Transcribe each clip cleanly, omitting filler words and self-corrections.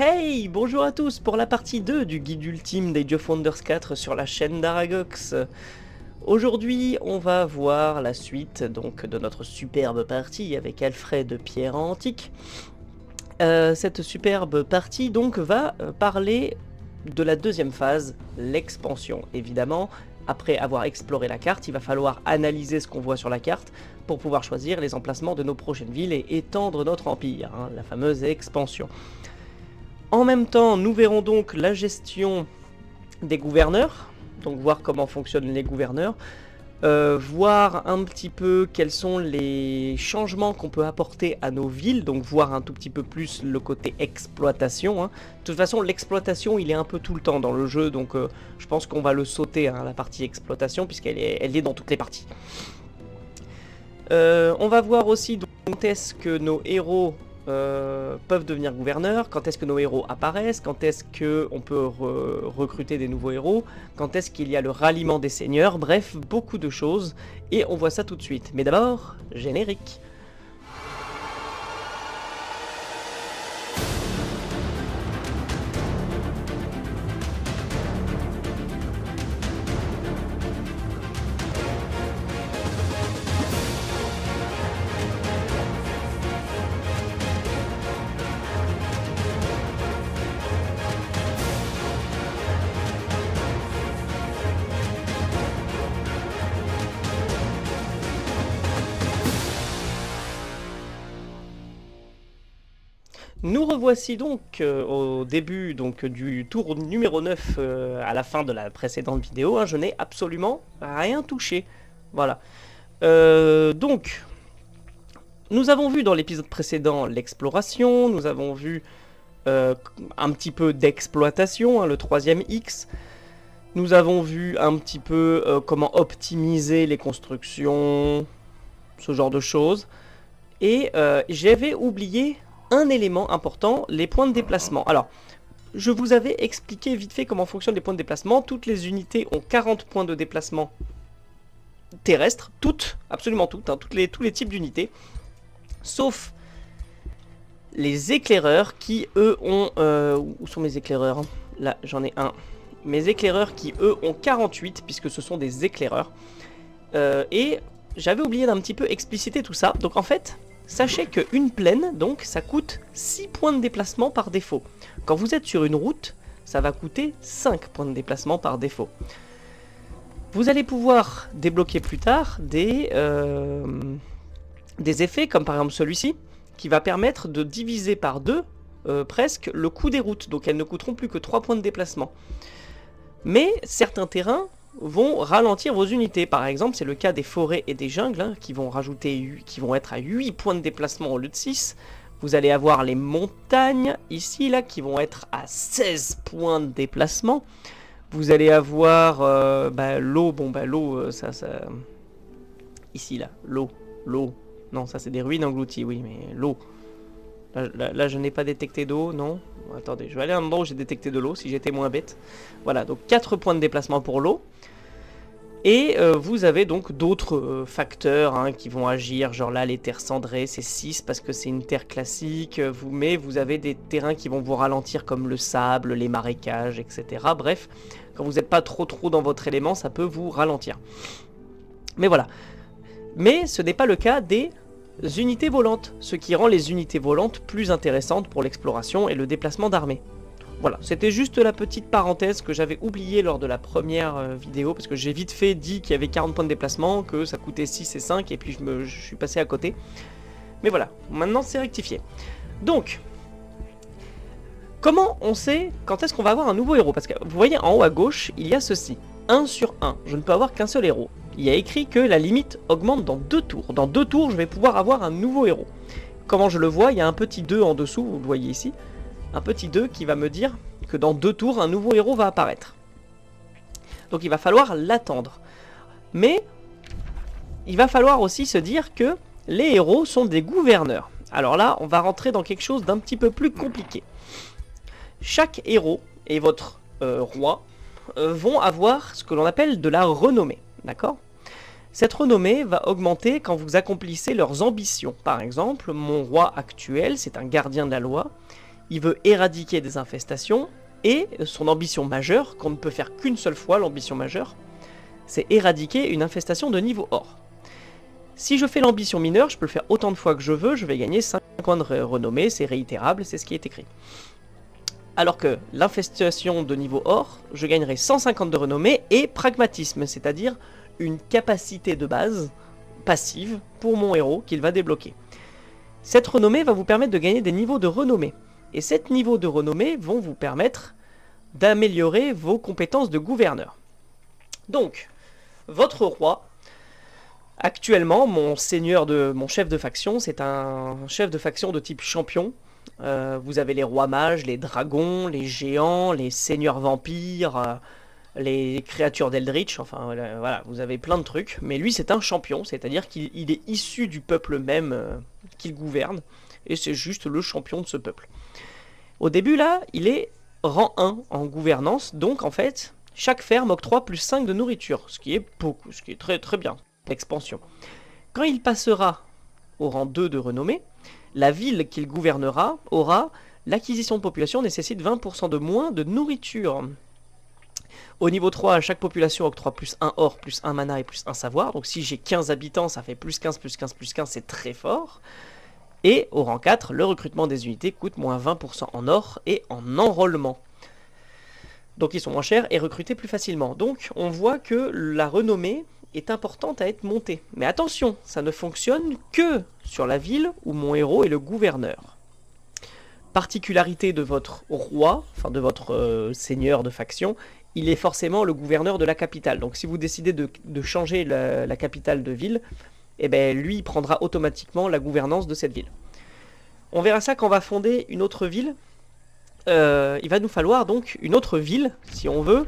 Hey, bonjour à tous pour la partie 2 du guide ultime d'Age of Wonders 4 sur la chaîne d'Aragox. Aujourd'hui, on va voir la suite donc de notre superbe partie avec Alfred Pierre Antique. Cette superbe partie donc va parler de la deuxième phase, l'expansion. Évidemment, après avoir exploré la carte, il va falloir analyser ce qu'on voit sur la carte pour pouvoir choisir les emplacements de nos prochaines villes et étendre notre empire, la fameuse expansion. En même temps, nous verrons donc la gestion des gouverneurs, donc voir comment fonctionnent les gouverneurs, voir un petit peu quels sont les changements qu'on peut apporter à nos villes, donc voir un tout petit peu plus le côté exploitation. De toute façon, l'exploitation, il est un peu tout le temps dans le jeu, donc je pense qu'on va le sauter, la partie exploitation, puisqu'elle est dans toutes les parties. On va voir aussi donc, quand est-ce que nos héros peuvent devenir gouverneurs, quand est-ce que nos héros apparaissent, quand est-ce qu'on peut recruter des nouveaux héros, quand est-ce qu'il y a le ralliement des seigneurs, bref, beaucoup de choses, et on voit ça tout de suite. Mais d'abord, générique. Nous revoici donc au début du tour numéro 9 à la fin de la précédente vidéo. Je n'ai absolument rien touché. Voilà. Donc, nous avons vu dans l'épisode précédent l'exploration, nous avons vu un petit peu d'exploitation, le troisième X. Nous avons vu un petit peu comment optimiser les constructions, ce genre de choses. Et j'avais oublié un élément important, les points de déplacement. Alors, je vous avais expliqué vite fait comment fonctionnent les points de déplacement. Toutes les unités ont 40 points de déplacement terrestres, toutes, absolument toutes, tous les types d'unités, sauf les éclaireurs qui, eux, ont... où sont mes éclaireurs? Là, j'en ai un. Mes éclaireurs qui, eux, ont 48, puisque ce sont des éclaireurs. Et j'avais oublié d'un petit peu expliciter tout ça. Donc, en fait... Sachez qu'une plaine, donc, ça coûte 6 points de déplacement par défaut. Quand vous êtes sur une route, ça va coûter 5 points de déplacement par défaut. Vous allez pouvoir débloquer plus tard des effets, comme par exemple celui-ci, qui va permettre de diviser par 2 presque le coût des routes. Donc elles ne coûteront plus que 3 points de déplacement. Mais certains terrains vont ralentir vos unités. Par exemple, c'est le cas des forêts et des jungles qui vont être à 8 points de déplacement au lieu de 6. Vous allez avoir les montagnes ici là qui vont être à 16 points de déplacement. Vous allez avoir l'eau, l'eau ça ici là, l'eau. Non, ça c'est des ruines englouties, oui, mais l'eau. Là, je n'ai pas détecté d'eau, non. Attendez, je vais aller à un endroit où j'ai détecté de l'eau, si j'étais moins bête. Voilà, donc 4 points de déplacement pour l'eau. Et vous avez donc d'autres facteurs qui vont agir, genre là, les terres cendrées, c'est 6 parce que c'est une terre classique. Mais vous avez des terrains qui vont vous ralentir comme le sable, les marécages, etc. Bref, quand vous n'êtes pas trop dans votre élément, ça peut vous ralentir. Mais voilà. Mais ce n'est pas le cas des unités volantes, ce qui rend les unités volantes plus intéressantes pour l'exploration et le déplacement d'armée. Voilà, c'était juste la petite parenthèse que j'avais oubliée lors de la première vidéo, parce que j'ai vite fait dit qu'il y avait 40 points de déplacement, que ça coûtait 6 et 5, et puis je suis passé à côté. Mais voilà, maintenant c'est rectifié. Donc, comment on sait quand est-ce qu'on va avoir un nouveau héros? Parce que vous voyez en haut à gauche, il y a ceci, 1 sur 1, je ne peux avoir qu'un seul héros. Il y a écrit que la limite augmente dans 2 tours. Dans 2 tours, je vais pouvoir avoir un nouveau héros. Comment je le vois? Il y a un petit 2 en dessous, vous le voyez ici. Un petit 2 qui va me dire que dans 2 tours, un nouveau héros va apparaître. Donc il va falloir l'attendre. Mais il va falloir aussi se dire que les héros sont des gouverneurs. Alors là, on va rentrer dans quelque chose d'un petit peu plus compliqué. Chaque héros et votre roi vont avoir ce que l'on appelle de la renommée. D'accord ? Cette renommée va augmenter quand vous accomplissez leurs ambitions. Par exemple, mon roi actuel, c'est un gardien de la loi. Il veut éradiquer des infestations, et son ambition majeure, qu'on ne peut faire qu'une seule fois, l'ambition majeure, c'est éradiquer une infestation de niveau or. Si je fais l'ambition mineure, je peux le faire autant de fois que je veux, je vais gagner 5 points de renommée, c'est réitérable, c'est ce qui est écrit. Alors que l'infestation de niveau or, je gagnerai 150 de renommée et pragmatisme, c'est-à-dire une capacité de base passive pour mon héros qu'il va débloquer. Cette renommée va vous permettre de gagner des niveaux de renommée. Et ces niveaux de renommée vont vous permettre d'améliorer vos compétences de gouverneur. Donc, votre roi, actuellement, mon chef de faction, c'est un chef de faction de type champion. Vous avez les rois mages, les dragons, les géants, les seigneurs vampires, les créatures d'Eldritch, enfin voilà, vous avez plein de trucs. Mais lui, c'est un champion, c'est-à-dire qu'il est issu du peuple même qu'il gouverne, et c'est juste le champion de ce peuple. Au début, là, il est rang 1 en gouvernance, donc en fait, chaque ferme octroie plus 5 de nourriture, ce qui est beaucoup, ce qui est très très bien, l'expansion. Quand il passera au rang 2 de renommée, la ville qu'il gouvernera aura l'acquisition de population nécessite 20% de moins de nourriture. Au niveau 3, chaque population octroie plus 1 or, plus 1 mana et plus 1 savoir. Donc si j'ai 15 habitants, ça fait plus 15, plus 15, plus 15, c'est très fort. Et au rang 4, le recrutement des unités coûte moins 20% en or et en enrôlement. Donc ils sont moins chers et recrutés plus facilement. Donc on voit que la renommée est importante à être montée. Mais attention, ça ne fonctionne que sur la ville où mon héros est le gouverneur. Particularité de votre roi, enfin de votre seigneur de faction, il est forcément le gouverneur de la capitale. Donc si vous décidez de changer la capitale de ville, eh ben, lui il prendra automatiquement la gouvernance de cette ville. On verra ça quand on va fonder une autre ville. Il va nous falloir donc une autre ville, si on veut,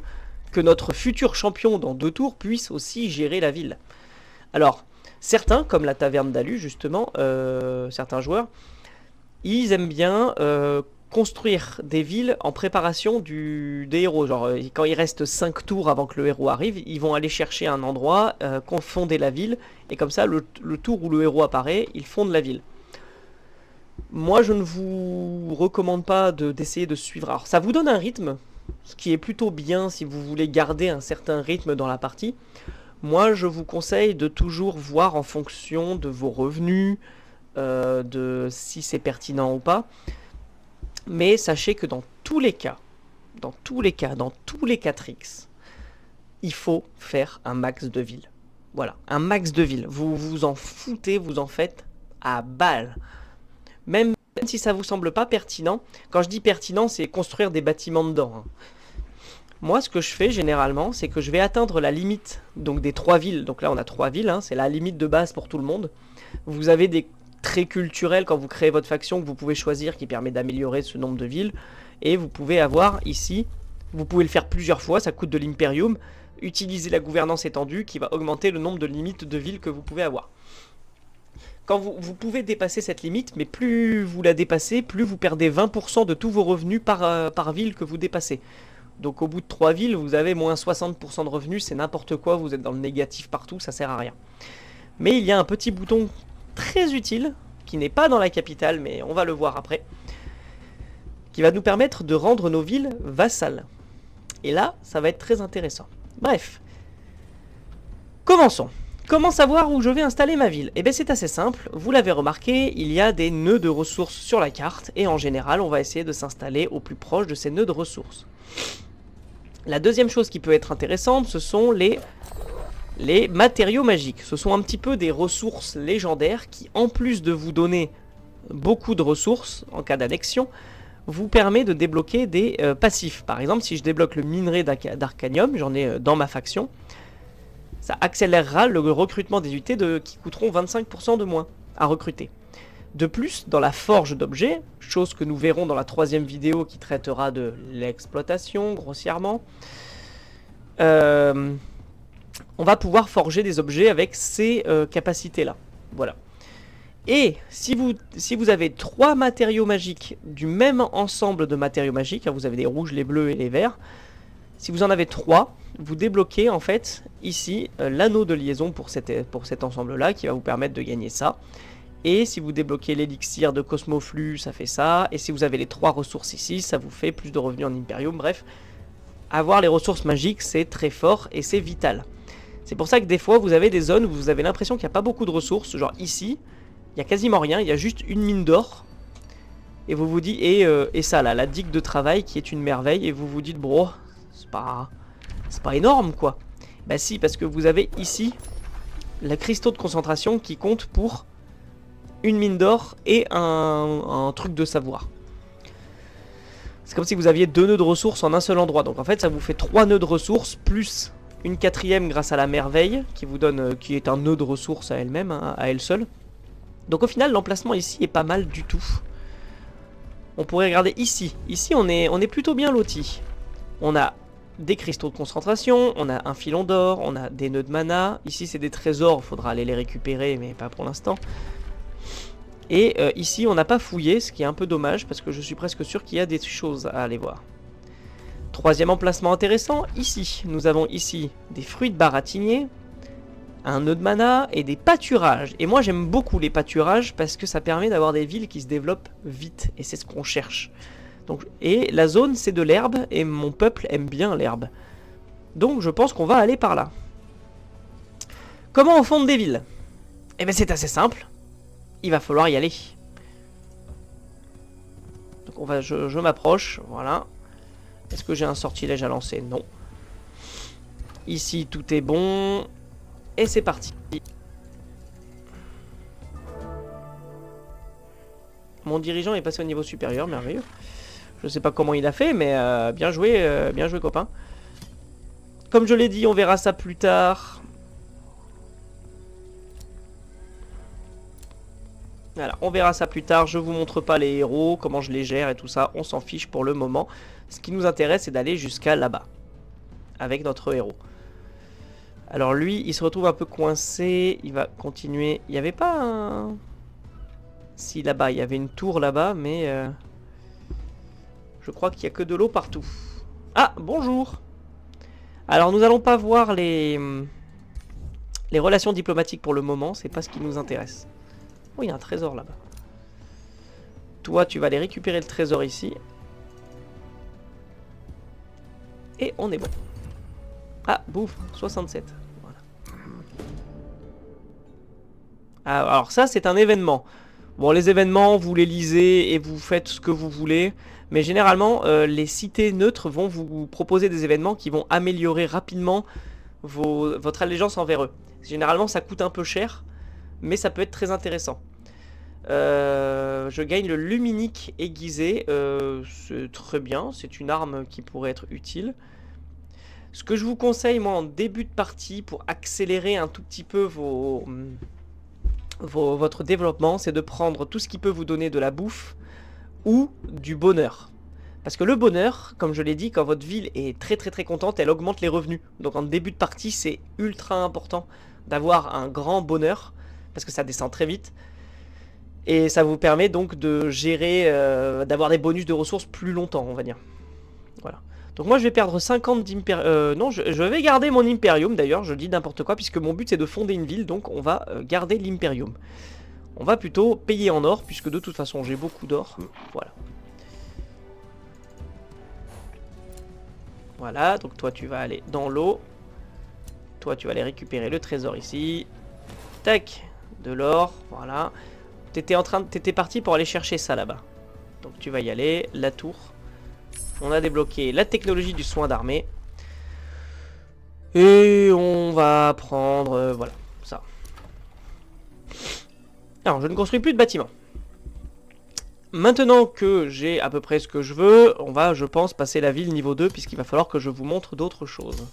que notre futur champion dans 2 tours puisse aussi gérer la ville. Alors, certains, comme la taverne d'Alu justement, certains joueurs, ils aiment bien construire des villes en préparation des héros. Genre, quand il reste 5 tours avant que le héros arrive, ils vont aller chercher un endroit, fonder la ville, et comme ça, le tour où le héros apparaît, ils fondent la ville. Moi, je ne vous recommande pas d'essayer de suivre. Alors, ça vous donne un rythme, ce qui est plutôt bien si vous voulez garder un certain rythme dans la partie. Moi, je vous conseille de toujours voir en fonction de vos revenus, de si c'est pertinent ou pas. Mais sachez que dans tous les cas, dans tous les 4X, il faut faire un max de villes. Voilà, un max de villes. Vous vous en foutez, vous en faites à balle. Même si ça vous semble pas pertinent, quand je dis pertinent, c'est construire des bâtiments dedans. Hein. Moi, ce que je fais généralement, c'est que je vais atteindre la limite donc des 3 villes. Donc là, on a 3 villes, hein, c'est la limite de base pour tout le monde. Vous avez des traits culturels quand vous créez votre faction que vous pouvez choisir qui permet d'améliorer ce nombre de villes. Et vous pouvez avoir ici, vous pouvez le faire plusieurs fois, ça coûte de l'imperium. Utilisez la gouvernance étendue qui va augmenter le nombre de limites de villes que vous pouvez avoir. Quand vous pouvez dépasser cette limite, mais plus vous la dépassez, plus vous perdez 20% de tous vos revenus par ville que vous dépassez. Donc au bout de 3 villes, vous avez moins 60% de revenus, c'est n'importe quoi, vous êtes dans le négatif partout, ça sert à rien. Mais il y a un petit bouton très utile, qui n'est pas dans la capitale, mais on va le voir après, qui va nous permettre de rendre nos villes vassales. Et là, ça va être très intéressant. Bref, commençons. Comment savoir où je vais installer ma ville? Eh bien c'est assez simple, vous l'avez remarqué, il y a des nœuds de ressources sur la carte, et en général on va essayer de s'installer au plus proche de ces nœuds de ressources. La deuxième chose qui peut être intéressante, ce sont les matériaux magiques. Ce sont un petit peu des ressources légendaires qui, en plus de vous donner beaucoup de ressources en cas d'annexion, vous permet de débloquer des passifs. Par exemple, si je débloque le minerai d'Arcanium, j'en ai dans ma faction, ça accélérera le recrutement des unités qui coûteront 25% de moins à recruter. De plus, dans la forge d'objets, chose que nous verrons dans la 3e vidéo qui traitera de l'exploitation, grossièrement, on va pouvoir forger des objets avec ces capacités-là. Voilà. Et si vous avez 3 matériaux magiques du même ensemble de matériaux magiques, hein, vous avez les rouges, les bleus et les verts, si vous en avez 3, vous débloquez en fait ici l'anneau de liaison pour cet ensemble-là qui va vous permettre de gagner ça. Et si vous débloquez l'élixir de Cosmoflux, ça fait ça. Et si vous avez les 3 ressources ici, ça vous fait plus de revenus en Imperium. Bref, avoir les ressources magiques, c'est très fort et c'est vital. C'est pour ça que des fois, vous avez des zones où vous avez l'impression qu'il n'y a pas beaucoup de ressources. Genre ici, il n'y a quasiment rien. Il y a juste une mine d'or. Et vous vous dites, et ça là, la digue de travail qui est une merveille. Et vous vous dites, bro, c'est pas énorme quoi. Bah si, parce que vous avez ici la cristaux de concentration qui compte pour une mine d'or et un truc de savoir. C'est comme si vous aviez 2 nœuds de ressources en un seul endroit. Donc en fait, ça vous fait 3 nœuds de ressources plus une 4e grâce à la merveille qui vous donne, qui est un nœud de ressources à elle-même, hein, à elle seule. Donc au final, l'emplacement ici est pas mal du tout. On pourrait regarder ici. Ici, on est plutôt bien loti. On a des cristaux de concentration, on a un filon d'or, on a des nœuds de mana. Ici, c'est des trésors, il faudra aller les récupérer, mais pas pour l'instant. Et ici, on n'a pas fouillé, ce qui est un peu dommage, parce que je suis presque sûr qu'il y a des choses à aller voir. 3e emplacement intéressant, ici. Nous avons ici des fruits de baratinier, un nœud de mana et des pâturages. Et moi, j'aime beaucoup les pâturages parce que ça permet d'avoir des villes qui se développent vite. Et c'est ce qu'on cherche. Donc, et la zone, c'est de l'herbe, et mon peuple aime bien l'herbe. Donc, je pense qu'on va aller par là. Comment on fonde des villes? Eh bien, c'est assez simple. Il va falloir y aller. Donc, je m'approche, voilà. Est-ce que j'ai un sortilège à lancer? Non. Ici, tout est bon. Et c'est parti. Mon dirigeant est passé au niveau supérieur, merveilleux. Je sais pas comment il a fait, mais bien joué copain. Comme je l'ai dit, on verra ça plus tard. Voilà, on verra ça plus tard. Je vous montre pas les héros, comment je les gère et tout ça. On s'en fiche pour le moment. Ce qui nous intéresse, c'est d'aller jusqu'à là-bas. Avec notre héros. Alors lui, il se retrouve un peu coincé. Il va continuer. Il n'y avait pas un... Si, là-bas, il y avait une tour là-bas, mais... je crois qu'il n'y a que de l'eau partout. Ah, bonjour. Alors, nous n'allons pas voir les relations diplomatiques pour le moment. C'est pas ce qui nous intéresse. Oh, il y a un trésor là-bas. Toi, tu vas aller récupérer le trésor ici. Et on est bon. Ah, bouffe, 67. Voilà. Ah, alors ça, c'est un événement. Bon, les événements, vous les lisez et vous faites ce que vous voulez. Mais généralement, les cités neutres vont vous proposer des événements qui vont améliorer rapidement votre allégeance envers eux. Généralement, ça coûte un peu cher, mais ça peut être très intéressant. Je gagne le luminique aiguisé. C'est très bien, c'est une arme qui pourrait être utile. Ce que je vous conseille, moi, en début de partie, pour accélérer un tout petit peu votre développement, c'est de prendre tout ce qui peut vous donner de la bouffe ou du bonheur. Parce que le bonheur, comme je l'ai dit, quand votre ville est très très très contente, elle augmente les revenus. Donc en début de partie, c'est ultra important d'avoir un grand bonheur, parce que ça descend très vite. Et ça vous permet donc de gérer, d'avoir des bonus de ressources plus longtemps, on va dire. Voilà. Donc moi je vais perdre 50 d'impérium. Non, je vais garder mon impérium d'ailleurs, je dis n'importe quoi, puisque mon but c'est de fonder une ville, donc on va garder l'impérium. On va plutôt payer en or, puisque de toute façon j'ai beaucoup d'or. Voilà. Voilà, donc toi tu vas aller dans l'eau. Toi tu vas aller récupérer le trésor ici. Tac, de l'or, voilà. T'étais parti pour aller chercher ça là-bas. Donc tu vas y aller, la tour. On a débloqué la technologie du soin d'armée. Et on va prendre, voilà, ça. Alors, je ne construis plus de bâtiments. Maintenant que j'ai à peu près ce que je veux, on va, je pense, passer la ville niveau 2, puisqu'il va falloir que je vous montre d'autres choses.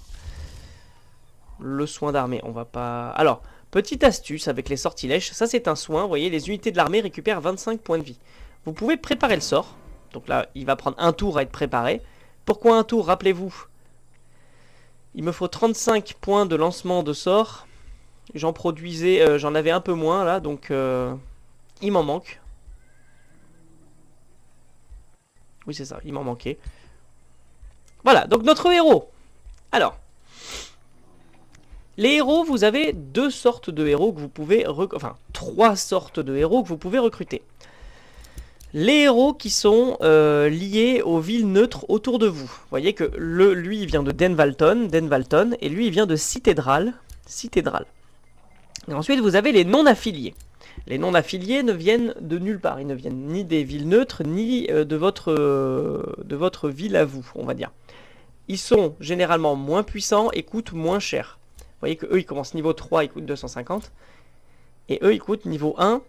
Le soin d'armée, on va pas... Alors, petite astuce avec les sortilèges, ça c'est un soin, vous voyez, les unités de l'armée récupèrent 25 points de vie. Vous pouvez préparer le sort. Donc là, il va prendre un tour à être préparé. Pourquoi un tour? Rappelez-vous. Il me faut 35 points de lancement de sort. J'en produisais, j'en avais un peu moins là, donc il m'en manque. Oui, c'est ça, il m'en manquait. Voilà, donc notre héros. Alors, les héros, vous avez deux sortes de héros que vous pouvez... Enfin, 3 sortes de héros que vous pouvez recruter. Les héros qui sont liés aux villes neutres autour de vous. Vous voyez que lui, il vient de Denvalton, et lui, il vient de Cithédrale. Et ensuite, vous avez les non-affiliés. Les non-affiliés ne viennent de nulle part. Ils ne viennent ni des villes neutres, ni de votre ville à vous, on va dire. Ils sont généralement moins puissants et coûtent moins cher. Vous voyez qu'eux, ils commencent niveau 3, ils coûtent 250. Et eux, ils coûtent niveau 1.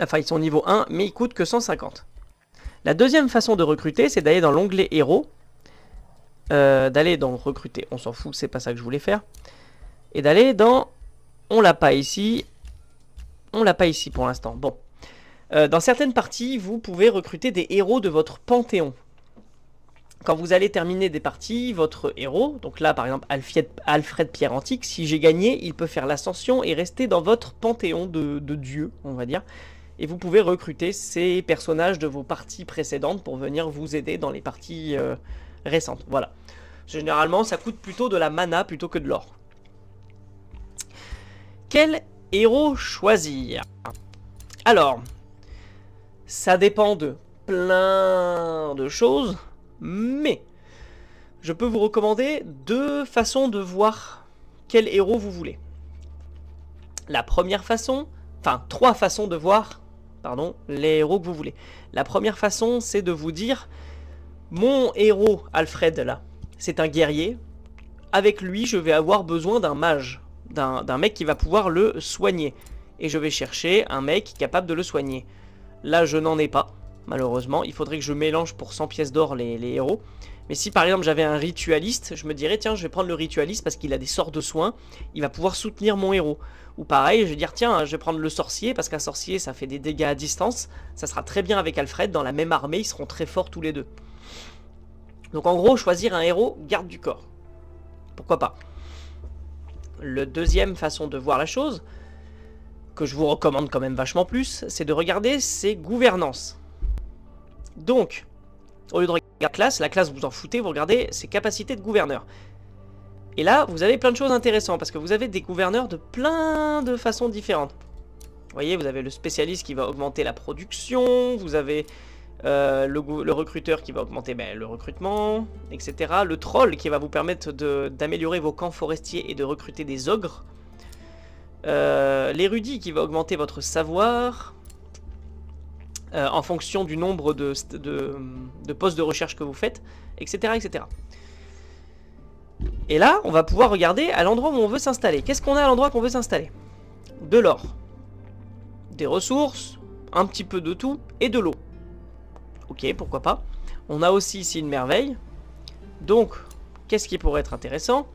Enfin, ils sont niveau 1, mais ils coûtent que 150. La deuxième façon de recruter, c'est d'aller dans l'onglet héros. D'aller dans recruter, on s'en fout, c'est pas ça que je voulais faire. Et d'aller dans... On l'a pas ici. On l'a pas ici pour l'instant. Bon. Dans certaines parties, vous pouvez recruter des héros de votre panthéon. Quand vous allez terminer des parties, votre héros, donc là par exemple Alfred Pierre Antique, si j'ai gagné, il peut faire l'ascension et rester dans votre panthéon de dieux, on va dire. Et vous pouvez recruter ces personnages de vos parties précédentes pour venir vous aider dans les parties récentes. Voilà. Généralement, ça coûte plutôt de la mana plutôt que de l'or. Quel héros choisir? Alors, ça dépend de plein de choses, mais je peux vous recommander 2 façons de voir quel héros vous voulez. La première façon, enfin 3 façons de voir, pardon, les héros que vous voulez. La première façon, c'est de vous dire, mon héros Alfred là, c'est un guerrier. Avec lui, je vais avoir besoin d'un mage, d'un mec qui va pouvoir le soigner. Et je vais chercher un mec capable de le soigner. Là, je n'en ai pas, malheureusement. Il faudrait que je mélange pour 100 pièces d'or les héros. Mais si par exemple j'avais un ritualiste, je me dirais, tiens, je vais prendre le ritualiste parce qu'il a des sorts de soins. Il va pouvoir soutenir mon héros. Ou pareil, je vais dire, tiens, je vais prendre le sorcier parce qu'un sorcier, ça fait des dégâts à distance. Ça sera très bien avec Alfred. Dans la même armée, ils seront très forts tous les deux. Donc en gros, choisir un héros garde du corps. Pourquoi pas? La deuxième façon de voir la chose, que je vous recommande quand même vachement plus, c'est de regarder ses gouvernances. Donc, au lieu de regarder la classe vous en foutez, vous regardez ses capacités de gouverneur. Et là, vous avez plein de choses intéressantes, parce que vous avez des gouverneurs de plein de façons différentes. Vous voyez, vous avez le spécialiste qui va augmenter la production, vous avez le recruteur qui va augmenter le recrutement, etc. Le troll qui va vous permettre d'améliorer vos camps forestiers et de recruter des ogres. L'érudit qui va augmenter votre savoir en fonction du nombre de postes de recherche que vous faites, etc., etc. Et là, on va pouvoir regarder à l'endroit où on veut s'installer. Qu'est-ce qu'on a à l'endroit qu'on veut s'installer? De l'or, des ressources, un petit peu de tout, et de l'eau. Ok, pourquoi pas. On a aussi ici une merveille. Donc, qu'est-ce qui pourrait être intéressant?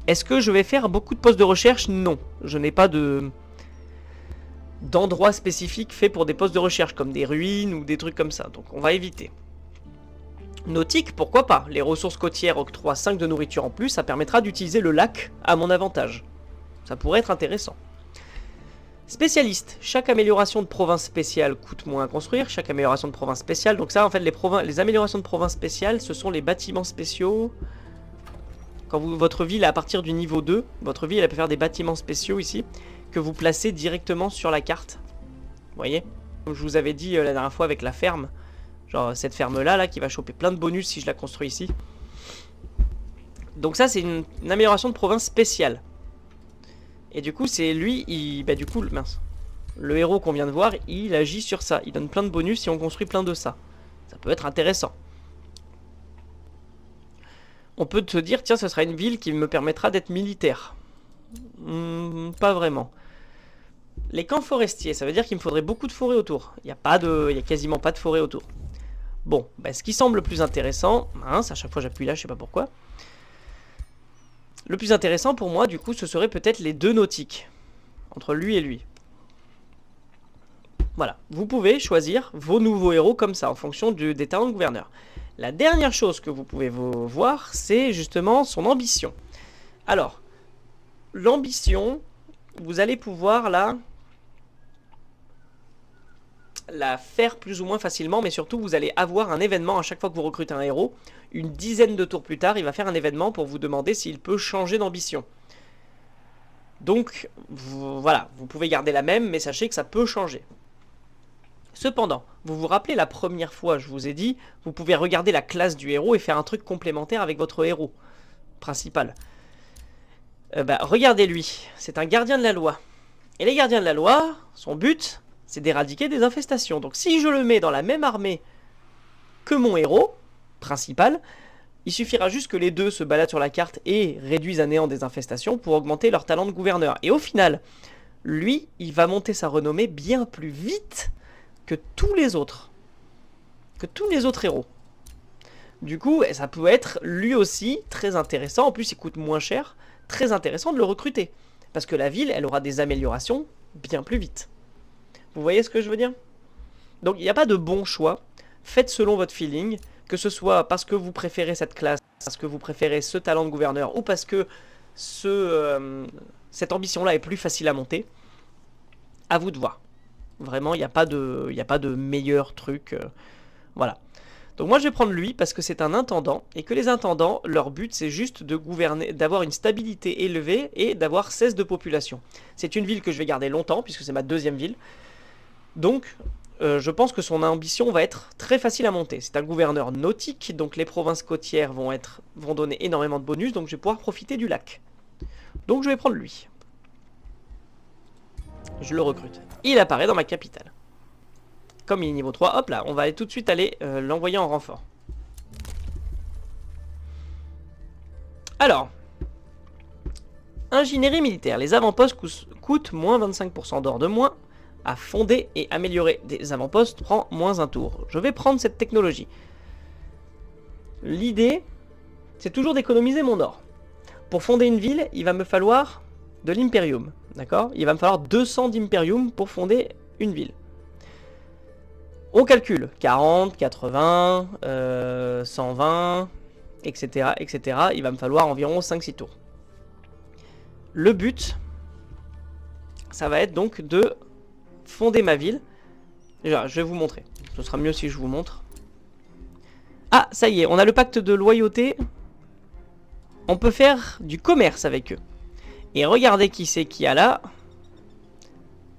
Est-ce que je vais faire beaucoup de postes de recherche? Non, je n'ai pas d'endroits spécifiques faits pour des postes de recherche, comme des ruines ou des trucs comme ça. Donc on va éviter. Nautique, pourquoi pas? Les ressources côtières octroient 5 de nourriture en plus, ça permettra d'utiliser le lac à mon avantage. Ça pourrait être intéressant. Spécialiste, chaque amélioration de province spéciale coûte moins à construire, chaque amélioration de province spéciale, donc ça en fait les améliorations de province spéciale, ce sont les bâtiments spéciaux. Quand votre ville est à partir du niveau 2, votre ville elle peut faire des bâtiments spéciaux ici, que vous placez directement sur la carte. Vous voyez? Comme je vous avais dit la dernière fois avec la ferme, genre cette ferme là qui va choper plein de bonus si je la construis ici. Donc ça c'est une amélioration de province spéciale. Et du coup c'est lui, du coup le héros qu'on vient de voir, il agit sur ça. Il donne plein de bonus si on construit plein de ça. Ça peut être intéressant. On peut te dire, tiens, ce sera une ville qui me permettra d'être militaire. Pas vraiment. Les camps forestiers, ça veut dire qu'il me faudrait beaucoup de forêt autour. Il n'y a quasiment pas de forêt autour. Bon, ce qui semble le plus intéressant, à chaque fois j'appuie là, je sais pas pourquoi. Le plus intéressant pour moi, du coup, ce serait peut-être les 2 nautiques. Entre lui et lui. Voilà, vous pouvez choisir vos nouveaux héros comme ça, en fonction des talents de gouverneur. La dernière chose que vous pouvez voir, c'est justement son ambition. Alors, l'ambition, vous allez pouvoir la faire plus ou moins facilement, mais surtout vous allez avoir un événement à chaque fois que vous recrutez un héros. Une dizaine de tours plus tard, il va faire un événement pour vous demander s'il peut changer d'ambition. Donc voilà, vous pouvez garder la même, mais sachez que ça peut changer. Cependant, vous vous rappelez la première fois, je vous ai dit, vous pouvez regarder la classe du héros et faire un truc complémentaire avec votre héros principal. Regardez lui, c'est un gardien de la loi. Et les gardiens de la loi, son but, c'est d'éradiquer des infestations. Donc si je le mets dans la même armée que mon héros principal, il suffira juste que les deux se baladent sur la carte et réduisent à néant des infestations pour augmenter leur talent de gouverneur. Et au final, lui, il va monter sa renommée bien plus vite que tous les autres. Que tous les autres héros. Du coup, ça peut être lui aussi très intéressant. En plus, il coûte moins cher. Très intéressant de le recruter. Parce que la ville, elle aura des améliorations bien plus vite. Vous voyez ce que je veux dire? Donc, il n'y a pas de bon choix. Faites selon votre feeling. Que ce soit parce que vous préférez cette classe, parce que vous préférez ce talent de gouverneur, ou parce que cette ambition-là est plus facile à monter. À vous de voir. Vraiment, il n'y a pas de meilleur truc. Voilà. Donc moi je vais prendre lui parce que c'est un intendant et que les intendants, leur but c'est juste de gouverner, d'avoir une stabilité élevée et d'avoir 16 de population. C'est une ville que je vais garder longtemps puisque c'est ma deuxième ville. Donc je pense que son ambition va être très facile à monter. C'est un gouverneur nautique, donc les provinces côtières vont donner énormément de bonus, donc je vais pouvoir profiter du lac. Donc je vais prendre lui. Je le recrute. Il apparaît dans ma capitale. Comme il est niveau 3, hop là, on va aller tout de suite l'envoyer en renfort. Alors, ingénierie militaire. Les avant-postes coûtent moins 25% d'or de moins. À fonder et améliorer des avant-postes prend moins un tour. Je vais prendre cette technologie. L'idée, c'est toujours d'économiser mon or. Pour fonder une ville, il va me falloir de l'imperium. D'accord? Il va me falloir 200 d'imperium pour fonder une ville. On calcule 40, 80, 120, etc., etc. Il va me falloir environ 5-6 tours. Le but, ça va être donc de fonder ma ville. Déjà, je vais vous montrer. Ce sera mieux si je vous montre. Ah, ça y est, on a le pacte de loyauté. On peut faire du commerce avec eux. Et regardez qui c'est qu'il y a là.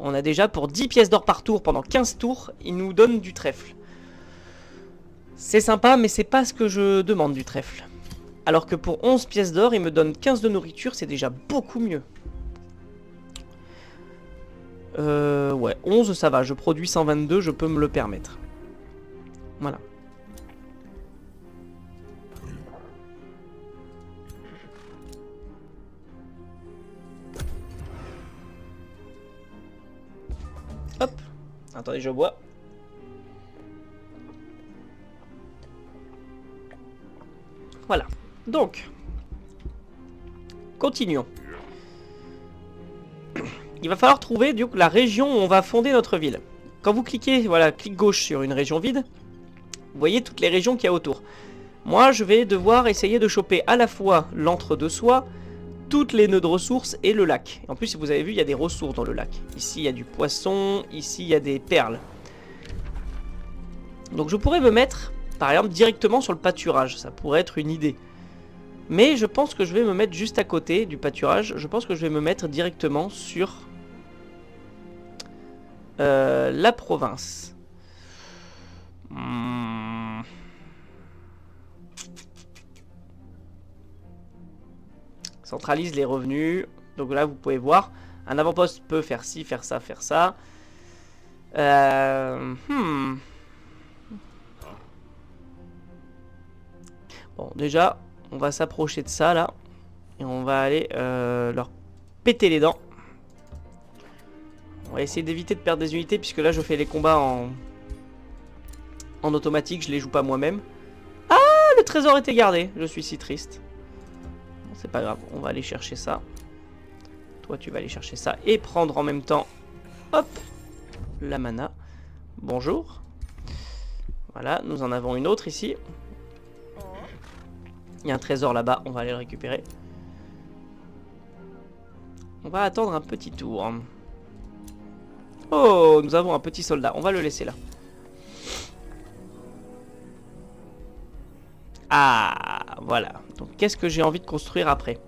On a déjà pour 10 pièces d'or par tour pendant 15 tours, il nous donne du trèfle. C'est sympa, mais c'est pas ce que je demande du trèfle. Alors que pour 11 pièces d'or, il me donne 15 de nourriture, c'est déjà beaucoup mieux. Ouais, 11 ça va, je produis 122, je peux me le permettre. Voilà. Hop. Attendez, je bois. Voilà. Donc, continuons. Il va falloir trouver du coup, la région où on va fonder notre ville. Quand vous cliquez, voilà, clic gauche sur une région vide, vous voyez toutes les régions qu'il y a autour. Moi, je vais devoir essayer de choper à la fois l'entre-deux-soi, toutes les nœuds de ressources et le lac. En plus, si vous avez vu, il y a des ressources dans le lac. Ici, il y a du poisson, ici, il y a des perles. Donc je pourrais me mettre, par exemple, directement sur le pâturage. Ça pourrait être une idée. Mais je pense que je vais me mettre juste à côté du pâturage. Je pense que je vais me mettre directement sur la province. Centralise les revenus. Donc là, vous pouvez voir. Un avant-poste peut faire ci, faire ça, faire ça. Bon, déjà, on va s'approcher de ça, là. Et on va aller leur péter les dents. On va essayer d'éviter de perdre des unités, puisque là, je fais les combats en automatique. Je les joue pas moi-même. Ah, le trésor était gardé. Je suis si triste. Bon, c'est pas grave, on va aller chercher ça. Toi, tu vas aller chercher ça. Et prendre en même temps, hop, la mana. Bonjour. Voilà, nous en avons une autre ici. Il y a un trésor là-bas, on va aller le récupérer. On va attendre un petit tour. Oh, nous avons un petit soldat, on va le laisser là. Ah, voilà. Donc qu'est-ce que j'ai envie de construire après?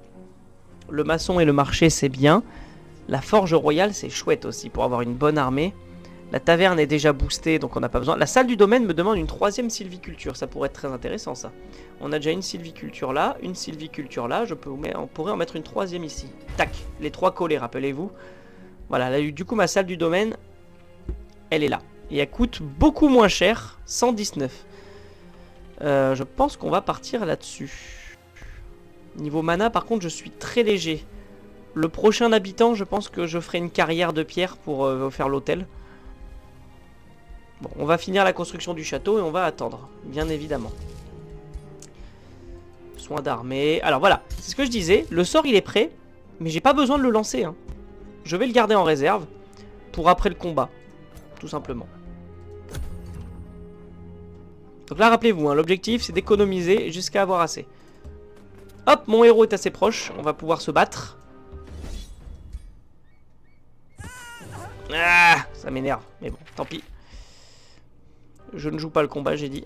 Le maçon et le marché, c'est bien. La forge royale, c'est chouette aussi pour avoir une bonne armée. La taverne est déjà boostée, donc on n'a pas besoin. La salle du domaine me demande une 3e sylviculture. Ça pourrait être très intéressant, ça. On a déjà une sylviculture là, une sylviculture là. On pourrait en mettre une 3e ici. Tac, les 3 collés, rappelez-vous. Voilà, là, du coup, ma salle du domaine, elle est là. Et elle coûte beaucoup moins cher, 119. Je pense qu'on va partir là-dessus. Niveau mana, par contre, je suis très léger. Le prochain habitant, je pense que je ferai une carrière de pierre pour faire l'hôtel. Bon, on va finir la construction du château et on va attendre, bien évidemment. Soins d'armée. Alors voilà, c'est ce que je disais. Le sort, il est prêt, mais j'ai pas besoin de le lancer. Hein. Je vais le garder en réserve pour après le combat, tout simplement. Donc là, rappelez-vous, hein, l'objectif, c'est d'économiser jusqu'à avoir assez. Hop, mon héros est assez proche. On va pouvoir se battre. Ah, ça m'énerve. Mais bon, tant pis. Je ne joue pas le combat, j'ai dit.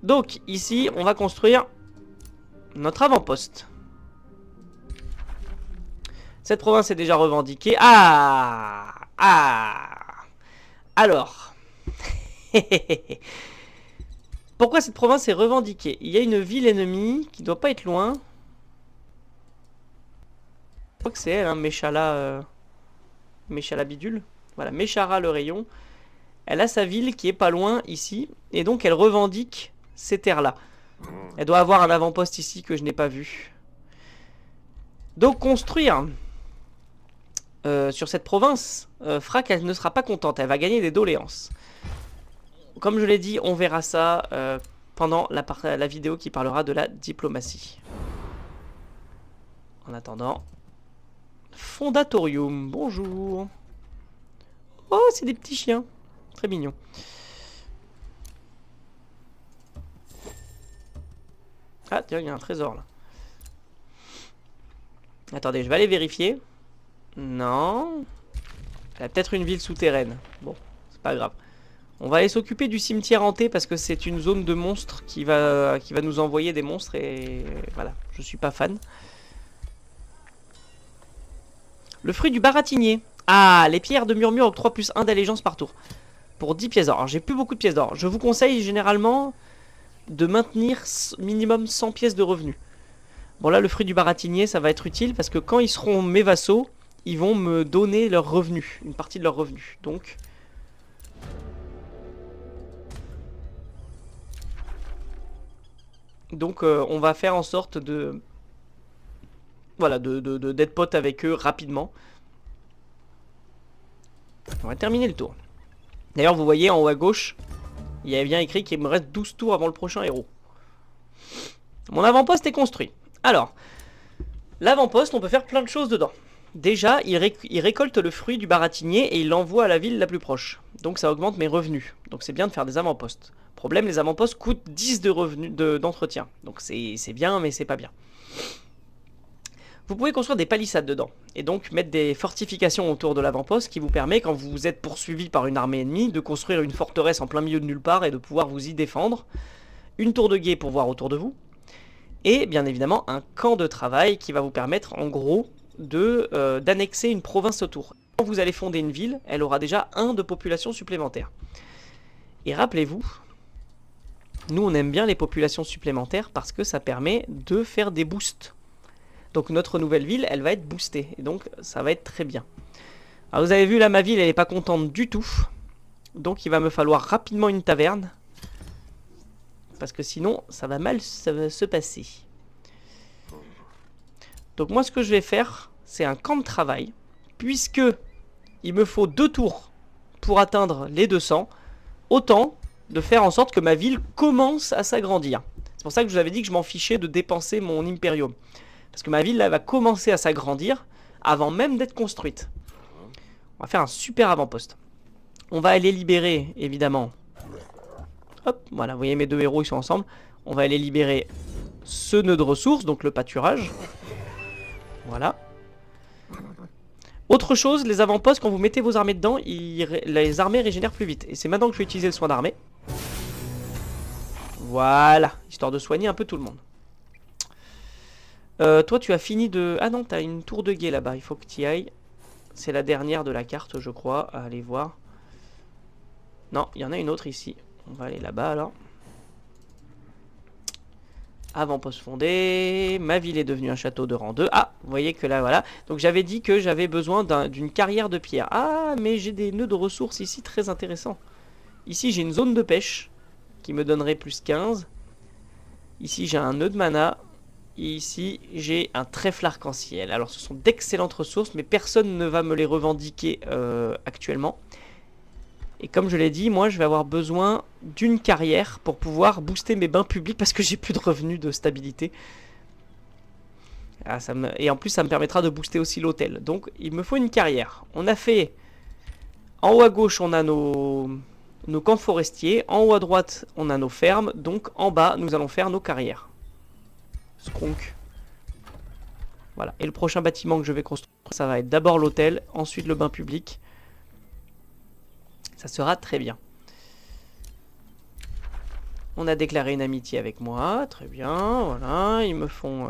Donc, ici, on va construire notre avant-poste. Cette province est déjà revendiquée. Ah! Ah! Alors. Pourquoi cette province est revendiquée? Il y a une ville ennemie qui doit pas être loin. Je crois que c'est elle, hein, Méchala Bidule. Voilà, Méchara le rayon. Elle a sa ville qui est pas loin ici. Et donc elle revendique ces terres-là. Elle doit avoir un avant-poste ici que je n'ai pas vu. Donc construire sur cette province fera qu'elle ne sera pas contente. Elle va gagner des doléances. Comme je l'ai dit, on verra ça pendant la vidéo qui parlera de la diplomatie. En attendant... Fondatorium, bonjour. Oh, c'est des petits chiens. Très mignons. Ah, tiens, il y a un trésor là. Attendez, je vais aller vérifier. Non. Il y a peut-être une ville souterraine. Bon, c'est pas grave. On va aller s'occuper du cimetière hanté parce que c'est une zone de monstres qui va nous envoyer des monstres et voilà, je suis pas fan. Le fruit du baratinier. Ah, les pierres de murmure octroient plus 1 d'allégeance par tour. Pour 10 pièces d'or. Alors, j'ai plus beaucoup de pièces d'or. Je vous conseille généralement de maintenir minimum 100 pièces de revenus. Bon, là, le fruit du baratinier, ça va être utile parce que quand ils seront mes vassaux, ils vont me donner leurs revenus. Une partie de leurs revenus. Donc... on va faire en sorte de... Voilà, d'être pote avec eux rapidement. On va terminer le tour. D'ailleurs, vous voyez en haut à gauche, il y avait bien écrit qu'il me reste 12 tours avant le prochain héros. Mon avant-poste est construit. Alors, l'avant-poste, on peut faire plein de choses dedans. Déjà, il récolte le fruit du baratinier et il l'envoie à la ville la plus proche. Donc ça augmente mes revenus. Donc c'est bien de faire des avant-postes. Problème, les avant-postes coûtent 10 de revenus d'entretien. Donc c'est bien, mais c'est pas bien. Vous pouvez construire des palissades dedans, et donc mettre des fortifications autour de l'avant-poste qui vous permet, quand vous êtes poursuivi par une armée ennemie, de construire une forteresse en plein milieu de nulle part et de pouvoir vous y défendre. Une tour de guet pour voir autour de vous, et bien évidemment un camp de travail qui va vous permettre en gros d'annexer une province autour. Quand vous allez fonder une ville, elle aura déjà 1 de population supplémentaire. Et rappelez-vous, nous on aime bien les populations supplémentaires parce que ça permet de faire des boosts. Donc notre nouvelle ville, elle va être boostée. Et donc ça va être très bien. Alors vous avez vu là, ma ville, elle n'est pas contente du tout. Donc il va me falloir rapidement une taverne. Parce que sinon, ça va mal se passer. Donc moi, ce que je vais faire, c'est un camp de travail. Puisque il me faut 2 tours pour atteindre les 200. Autant de faire en sorte que ma ville commence à s'agrandir. C'est pour ça que je vous avais dit que je m'en fichais de dépenser mon Imperium. Parce que ma ville, là, va commencer à s'agrandir avant même d'être construite. On va faire un super avant-poste. On va aller libérer, évidemment. Hop, voilà, vous voyez mes 2 héros, ils sont ensemble. On va aller libérer ce nœud de ressources, donc le pâturage. Voilà. Autre chose, les avant-postes, quand vous mettez vos armées dedans, les armées régénèrent plus vite. Et c'est maintenant que je vais utiliser le soin d'armée. Voilà, histoire de soigner un peu tout le monde. Toi, tu as fini de... Ah non, t'as une tour de guet là-bas. Il faut que tu y ailles. C'est la dernière de la carte, je crois. Allez voir. Non, il y en a une autre ici. On va aller là-bas, alors. Avant-poste fondé. Ma ville est devenue un château de rang 2. Ah, vous voyez que là, voilà. Donc, j'avais dit que j'avais besoin d'une carrière de pierre. Ah, mais j'ai des nœuds de ressources ici très intéressants. Ici, j'ai une zone de pêche qui me donnerait plus 15. Ici, j'ai un nœud de mana. Et ici, j'ai un trèfle arc-en-ciel. Alors, ce sont d'excellentes ressources, mais personne ne va me les revendiquer actuellement. Et comme je l'ai dit, moi, je vais avoir besoin d'une carrière pour pouvoir booster mes bains publics parce que j'ai plus de revenus de stabilité. Ah, et en plus, ça me permettra de booster aussi l'hôtel. Donc, il me faut une carrière. On a fait... En haut à gauche, on a nos camps forestiers. En haut à droite, on a nos fermes. Donc, en bas, nous allons faire nos carrières. Skronk. Voilà. Et le prochain bâtiment que je vais construire, ça va être d'abord l'hôtel, ensuite le bain public. Ça sera très bien. On a déclaré une amitié avec moi. Très bien. Voilà. Ils me font...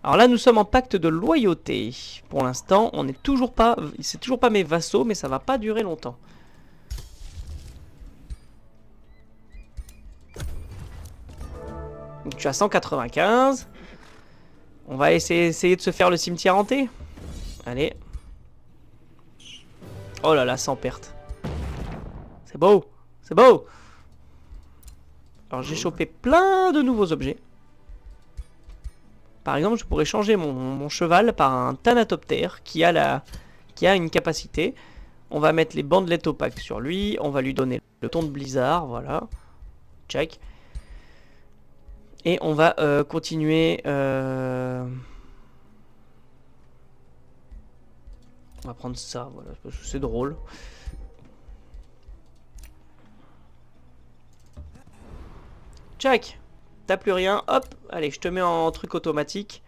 Alors là, nous sommes en pacte de loyauté. Pour l'instant, on n'est toujours pas... C'est toujours pas mes vassaux, mais ça va pas durer longtemps. Donc tu as 195. On va essayer de se faire le cimetière hanté. Allez. Oh là là, sans perte. C'est beau. C'est beau. Alors j'ai chopé plein de nouveaux objets. Par exemple, je pourrais changer mon cheval par un Thanatoptère qui a une capacité. On va mettre les bandelettes opaques sur lui. On va lui donner le ton de blizzard. Voilà. Check. Et on va continuer... On va prendre ça, voilà, parce que c'est drôle. Check. T'as plus rien, hop. Allez, je te mets en truc automatique.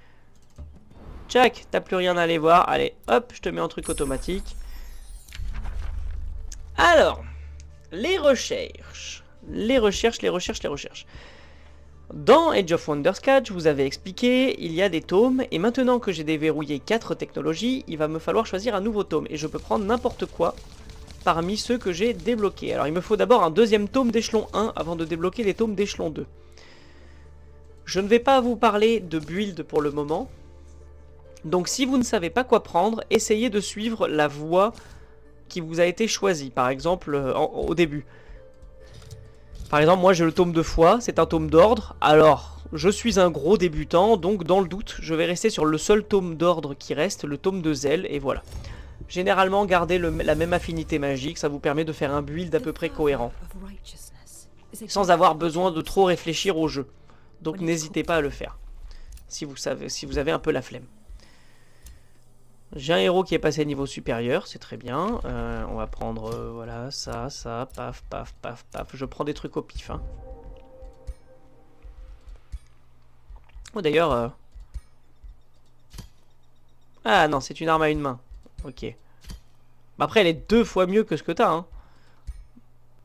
Check. T'as plus rien à aller voir. Allez, hop, je te mets en truc automatique. Alors, les recherches. Les recherches. Dans Age of Wonders 4, je vous avais expliqué, il y a des tomes, et maintenant que j'ai déverrouillé 4 technologies, il va me falloir choisir un nouveau tome, et je peux prendre n'importe quoi parmi ceux que j'ai débloqués. Alors il me faut d'abord un deuxième tome d'échelon 1 avant de débloquer les tomes d'échelon 2. Je ne vais pas vous parler de build pour le moment, donc si vous ne savez pas quoi prendre, essayez de suivre la voie qui vous a été choisie, par exemple au début. Par exemple, moi j'ai le tome de foi, c'est un tome d'ordre. Alors, je suis un gros débutant, donc dans le doute, je vais rester sur le seul tome d'ordre qui reste, le tome de zèle, et voilà. Généralement, gardez la même affinité magique, ça vous permet de faire un build à peu près cohérent. Sans avoir besoin de trop réfléchir au jeu. Donc n'hésitez pas à le faire, si vous avez un peu la flemme. J'ai un héros qui est passé niveau supérieur, c'est très bien. On va prendre, voilà, ça, paf, paf, paf, paf. Je prends des trucs au pif. Hein. Oh, d'ailleurs... Ah non, c'est une arme à une main. Ok. Après, elle est 2 fois mieux que ce que t'as. Hein.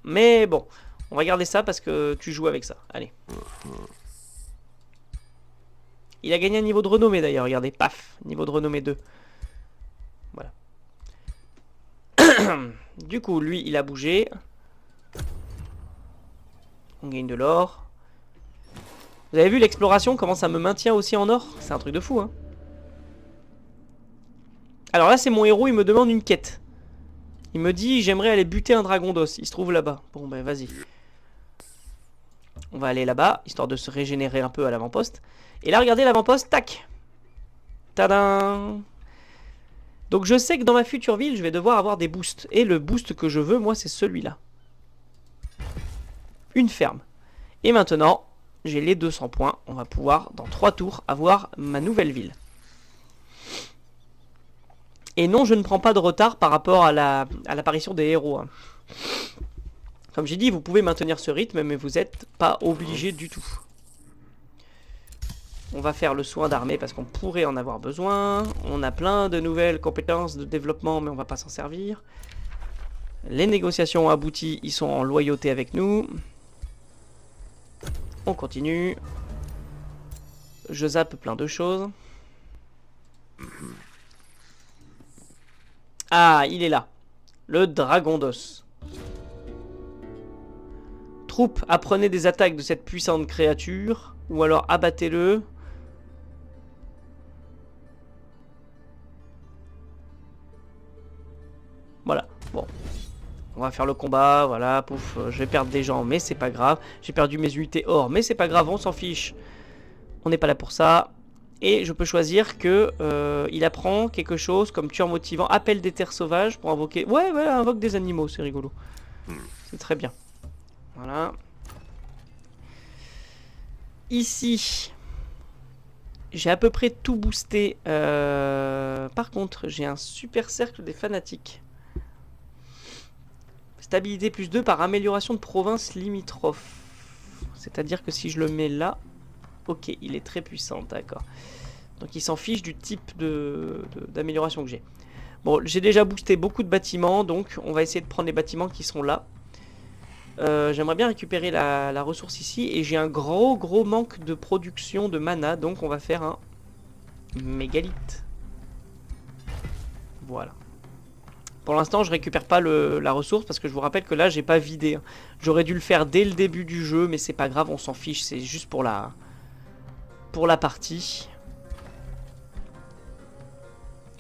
Mais bon, on va garder ça parce que tu joues avec ça. Allez. Il a gagné un niveau de renommée d'ailleurs, regardez, paf, niveau de renommée 2. Voilà. Du coup, lui, il a bougé. On gagne de l'or. Vous avez vu l'exploration, comment ça me maintient aussi en or? C'est un truc de fou, hein. Alors là, c'est mon héros, il me demande une quête. Il me dit, j'aimerais aller buter un dragon d'os. Il se trouve là-bas. Bon, ben, vas-y. On va aller là-bas, histoire de se régénérer un peu à l'avant-poste. Et là, regardez l'avant-poste, tac. Tadam. Donc je sais que dans ma future ville, je vais devoir avoir des boosts. Et le boost que je veux, moi, c'est celui-là. Une ferme. Et maintenant, j'ai les 200 points. On va pouvoir, dans 3 tours, avoir ma nouvelle ville. Et non, je ne prends pas de retard par rapport à l'apparition des héros. Hein. Comme j'ai dit, vous pouvez maintenir ce rythme, mais vous n'êtes pas obligé du tout. On va faire le soin d'armée parce qu'on pourrait en avoir besoin. On a plein de nouvelles compétences de développement, mais on va pas s'en servir. Les négociations ont abouti, ils sont en loyauté avec nous. On continue. je zappe plein de choses. Ah, il est là. Le dragon d'os. Troupes, apprenez des attaques de cette puissante créature. Ou alors abattez-le. Voilà, bon. On va faire le combat, voilà, pouf, je vais perdre des gens, mais c'est pas grave. J'ai perdu mes unités or, mais c'est pas grave, on s'en fiche. On n'est pas là pour ça. Et je peux choisir que il apprend quelque chose comme tueur motivant, appel des terres sauvages pour invoquer... Ouais, voilà, invoque des animaux, c'est rigolo. C'est très bien. Voilà. Ici, j'ai à peu près tout boosté. Par contre, j'ai un super cercle des fanatiques. Stabilité plus 2 par amélioration de province limitrophe. C'est-à-dire que si je le mets là... Ok, il est très puissant, d'accord. Donc il s'en fiche du type d'amélioration que j'ai. Bon, j'ai déjà boosté beaucoup de bâtiments, donc on va essayer de prendre les bâtiments qui sont là. J'aimerais bien récupérer la ressource ici, et j'ai un gros manque de production de mana, donc on va faire un mégalithe. Voilà. Pour l'instant, je récupère pas la ressource parce que je vous rappelle que là, j'ai pas vidé. J'aurais dû le faire dès le début du jeu, mais c'est pas grave, on s'en fiche. C'est juste pour la partie.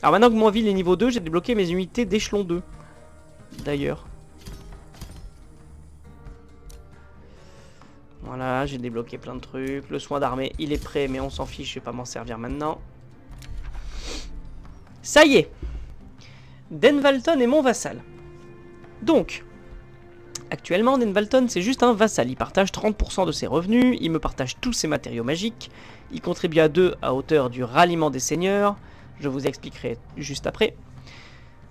Alors maintenant que mon ville est niveau 2, j'ai débloqué mes unités d'échelon 2. D'ailleurs. Voilà, j'ai débloqué plein de trucs. Le soin d'armée, il est prêt, mais on s'en fiche, je vais pas m'en servir maintenant. Ça y est! Denvalton est mon vassal. Donc, actuellement, Denvalton, c'est juste un vassal. Il partage 30% de ses revenus, il me partage tous ses matériaux magiques, il contribue à 2 à hauteur du ralliement des seigneurs, je vous expliquerai juste après.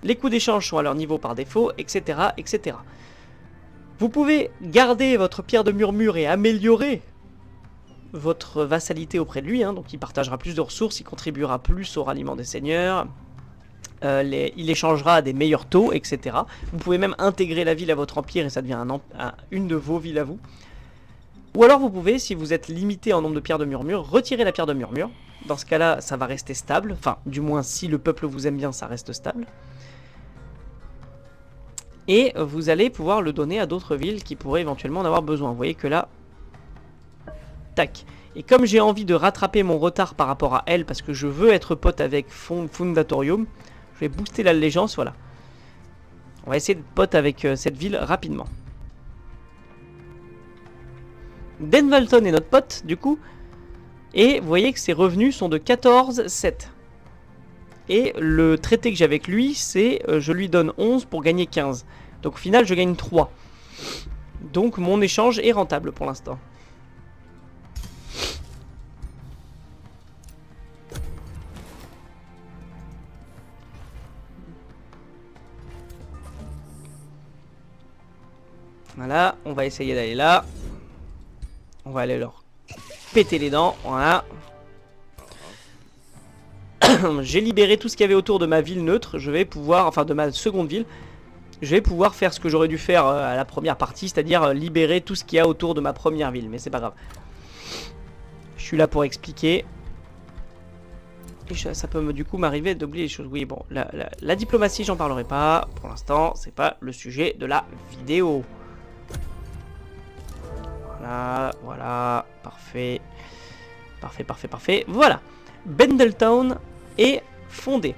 Les coûts d'échange sont à leur niveau par défaut, etc., etc. Vous pouvez garder votre pierre de murmure et améliorer votre vassalité auprès de lui, hein, donc il partagera plus de ressources, il contribuera plus au ralliement des seigneurs... il échangera à des meilleurs taux, etc. Vous pouvez même intégrer la ville à votre empire et ça devient une de vos villes à vous. Ou alors vous pouvez, si vous êtes limité en nombre de pierres de murmure, retirer la pierre de murmure. Dans ce cas-là, ça va rester stable. Enfin, du moins, si le peuple vous aime bien, ça reste stable. Et vous allez pouvoir le donner à d'autres villes qui pourraient éventuellement en avoir besoin. Vous voyez que là... Tac. Et comme j'ai envie de rattraper mon retard par rapport à elle, parce que je veux être pote avec Fundatorium, je vais booster l'allégeance, voilà. On va essayer d'être pote avec cette ville rapidement. Denvalton est notre pote, du coup. Et vous voyez que ses revenus sont de 14,7. Et le traité que j'ai avec lui, c'est je lui donne 11 pour gagner 15. Donc au final, je gagne 3. Donc mon échange est rentable pour l'instant. Voilà, on va essayer d'aller là. On va aller leur péter les dents, voilà. J'ai libéré tout ce qu'il y avait autour de ma ville neutre. Je vais pouvoir, enfin de ma seconde ville, je vais pouvoir faire ce que j'aurais dû faire à la première partie, c'est-à-dire libérer tout ce qu'il y a autour de ma première ville. Mais c'est pas grave. Je suis là pour expliquer. Et ça peut du coup m'arriver d'oublier les choses. Oui, bon, la diplomatie, j'en parlerai pas. Pour l'instant, c'est pas le sujet de la vidéo. Voilà, voilà, parfait. Parfait, parfait, parfait. Voilà. Bendletown est fondé.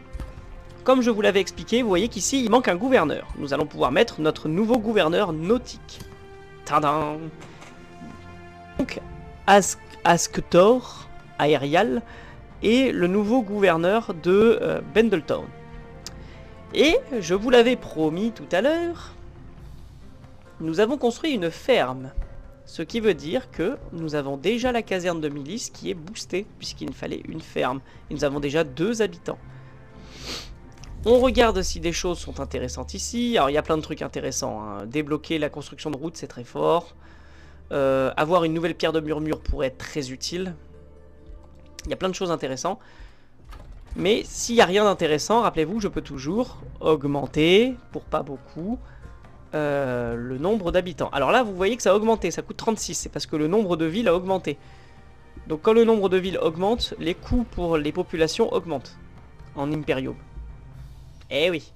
Comme je vous l'avais expliqué, vous voyez qu'ici, il manque un gouverneur. Nous allons pouvoir mettre notre nouveau gouverneur nautique. Tadam! Donc, Asktor, Aerial, est le nouveau gouverneur de Bendletown. Et, je vous l'avais promis tout à l'heure, nous avons construit une ferme. Ce qui veut dire que nous avons déjà la caserne de milice qui est boostée, puisqu'il nous fallait une ferme. Et nous avons déjà 2 habitants. On regarde si des choses sont intéressantes ici. Alors il y a plein de trucs intéressants, hein. Débloquer la construction de routes, c'est très fort. Avoir une nouvelle pierre de murmure pourrait être très utile. Il y a plein de choses intéressantes. Mais s'il n'y a rien d'intéressant, rappelez-vous, je peux toujours augmenter, pour pas beaucoup, le nombre d'habitants. Alors là, vous voyez que ça a augmenté, ça coûte 36, c'est parce que le nombre de villes a augmenté. Donc quand le nombre de villes augmente, les coûts pour les populations augmentent en impériaux. Eh oui.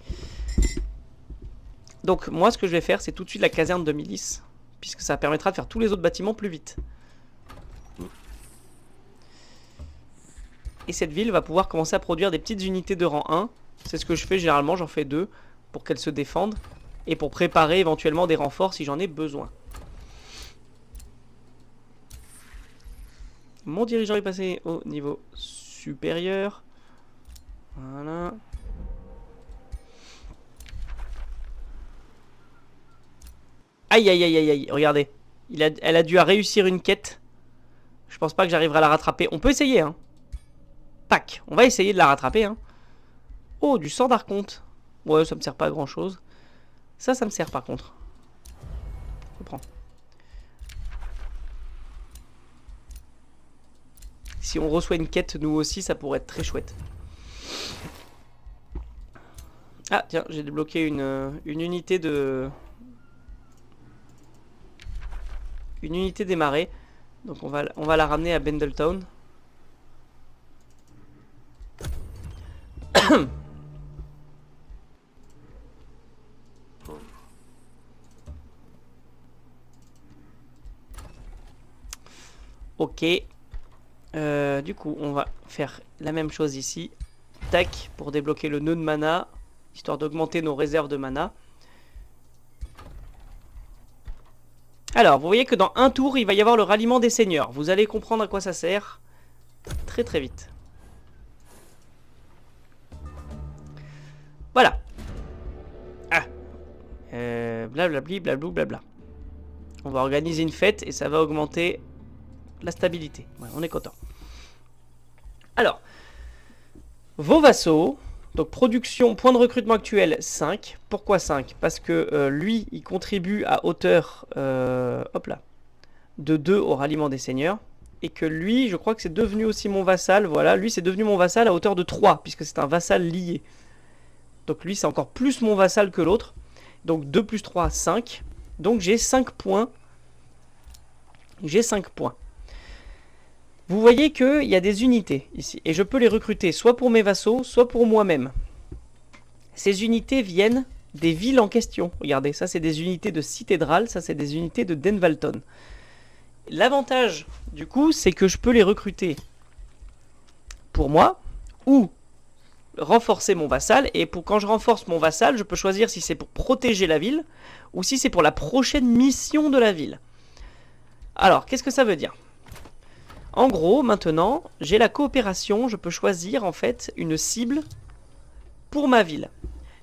Donc moi ce que je vais faire c'est tout de suite la caserne de milice, puisque ça permettra de faire tous les autres bâtiments plus vite. Et cette ville va pouvoir commencer à produire des petites unités de rang 1. C'est ce que je fais généralement, j'en fais 2 pour qu'elles se défendent et pour préparer éventuellement des renforts si j'en ai besoin. Mon dirigeant est passé au niveau supérieur. Voilà. Aïe aïe aïe aïe aïe, regardez. Elle a dû réussir une quête. Je pense pas que j'arriverai à la rattraper. On peut essayer, hein. Pac, on va essayer de la rattraper, hein. Oh, du sang d'archonte. Ouais, ça me sert pas à grand chose. Ça me sert par contre. Je prends. Si on reçoit une quête, nous aussi, ça pourrait être très chouette. Ah, tiens, j'ai débloqué une unité de... Une unité des marais. Donc on va la ramener à Bendletown. Ok. Du coup, on va faire la même chose ici. Tac, pour débloquer le nœud de mana, histoire d'augmenter nos réserves de mana. Alors, vous voyez que dans un tour, il va y avoir le ralliement des seigneurs. Vous allez comprendre à quoi ça sert très très vite. Voilà. Ah. Blablabli, blablou, blabla. On va organiser une fête et ça va augmenter la stabilité. Ouais, on est content. Alors, vos vassaux, donc production, point de recrutement actuel 5. Pourquoi 5? Parce que lui, il contribue à hauteur hop là, de 2 au ralliement des seigneurs. Et que lui, je crois que c'est devenu aussi mon vassal. Voilà, lui c'est devenu mon vassal à hauteur de 3, puisque c'est un vassal lié. Donc lui c'est encore plus mon vassal que l'autre. Donc 2 plus 3, 5. Donc j'ai 5 points. J'ai 5 points. Vous voyez qu'il y a des unités ici. Et je peux les recruter soit pour mes vassaux, soit pour moi-même. Ces unités viennent des villes en question. Regardez, ça c'est des unités de Cithédrale, ça c'est des unités de Denvalton. L'avantage du coup, c'est que je peux les recruter pour moi ou renforcer mon vassal. Et quand je renforce mon vassal, je peux choisir si c'est pour protéger la ville ou si c'est pour la prochaine mission de la ville. Alors, qu'est-ce que ça veut dire ? En gros, maintenant, j'ai la coopération, je peux choisir en fait une cible pour ma ville.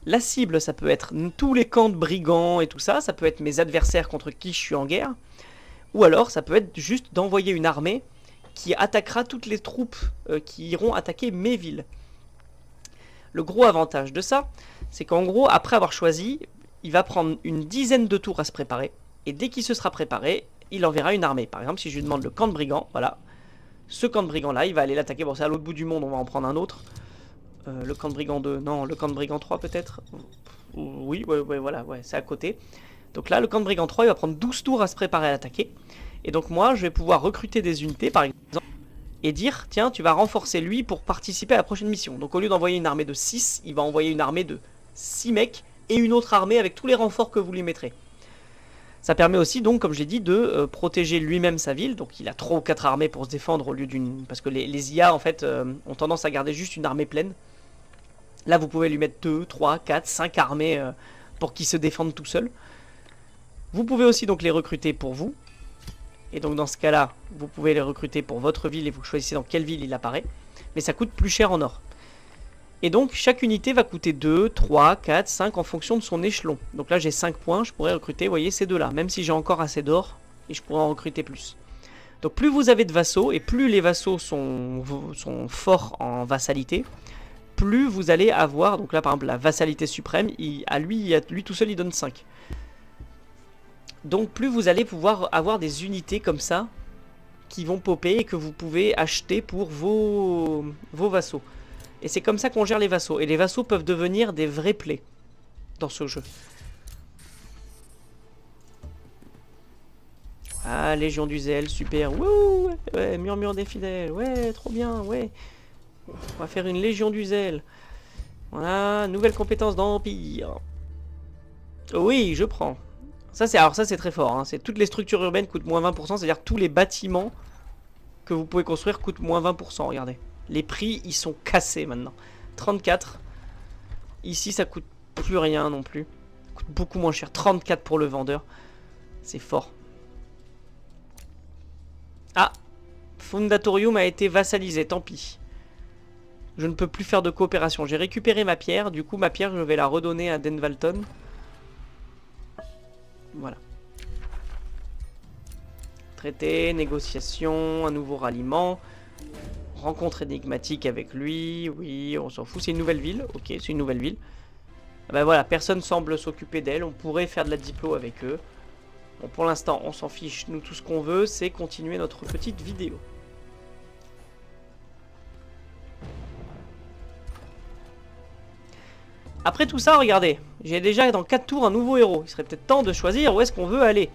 La cible, ça peut être tous les camps de brigands et tout ça, ça peut être mes adversaires contre qui je suis en guerre, ou alors ça peut être juste d'envoyer une armée qui attaquera toutes les troupes qui iront attaquer mes villes. Le gros avantage de ça, c'est qu'en gros, après avoir choisi, il va prendre une dizaine de tours à se préparer, et dès qu'il se sera préparé, il enverra une armée. Par exemple, si je lui demande le camp de brigands, voilà, ce camp de brigands là, il va aller l'attaquer. Bon, c'est à l'autre bout du monde, on va en prendre un autre. Le camp de brigands 2, non, le camp de brigands 3 peut-être. Oui, ouais, voilà, ouais, c'est à côté. Donc là, le camp de brigands 3, il va prendre 12 tours à se préparer à l'attaquer. Et donc moi, je vais pouvoir recruter des unités, par exemple, et dire, tiens, tu vas renforcer lui pour participer à la prochaine mission. Donc au lieu d'envoyer une armée de 6, il va envoyer une armée de 6 mecs et une autre armée avec tous les renforts que vous lui mettrez. Ça permet aussi donc, comme j'ai dit, de protéger lui-même sa ville. Donc il a 3 ou 4 armées pour se défendre au lieu d'une... Parce que les IA en fait ont tendance à garder juste une armée pleine. Là vous pouvez lui mettre 2, 3, 4, 5 armées pour qu'ils se défendent tout seuls. Vous pouvez aussi donc les recruter pour vous. Et donc dans ce cas là, vous pouvez les recruter pour votre ville et vous choisissez dans quelle ville il apparaît. Mais ça coûte plus cher en or. Et donc chaque unité va coûter 2, 3, 4, 5 en fonction de son échelon. Donc là j'ai 5 points, je pourrais recruter, vous voyez, ces deux-là. Même si j'ai encore assez d'or, et je pourrais en recruter plus. Donc plus vous avez de vassaux, et plus les vassaux sont forts en vassalité, plus vous allez avoir, donc là par exemple la vassalité suprême, lui tout seul il donne 5. Donc plus vous allez pouvoir avoir des unités comme ça, qui vont popper et que vous pouvez acheter pour vos vassaux. Et c'est comme ça qu'on gère les vassaux. Et les vassaux peuvent devenir des vrais plaies dans ce jeu. Ah, Légion du Zèle, super. Wouh, ouais, Murmure des Fidèles. Ouais, trop bien, ouais. On va faire une Légion du Zèle. Voilà, nouvelle compétence d'Empire. Oui, je prends. Alors ça c'est très fort. Hein. C'est toutes les structures urbaines coûtent moins 20%, c'est-à-dire tous les bâtiments que vous pouvez construire coûtent moins 20%. Regardez. Les prix, ils sont cassés maintenant. 34. Ici, ça coûte plus rien non plus. Ça coûte beaucoup moins cher. 34 pour le vendeur. C'est fort. Ah, Fundatorium a été vassalisé, tant pis. Je ne peux plus faire de coopération. J'ai récupéré ma pierre. Du coup, ma pierre, je vais la redonner à Denvalton. Voilà. Traité, négociation, un nouveau ralliement. Rencontre énigmatique avec lui. Oui, on s'en fout. C'est une nouvelle ville. Ok, c'est une nouvelle ville. Ben voilà, personne semble s'occuper d'elle. On pourrait faire de la diplo avec eux. Bon, pour l'instant, on s'en fiche. Nous, tout ce qu'on veut, c'est continuer notre petite vidéo. Après tout ça, regardez. J'ai déjà dans 4 tours un nouveau héros. Il serait peut-être temps de choisir où est-ce qu'on veut aller.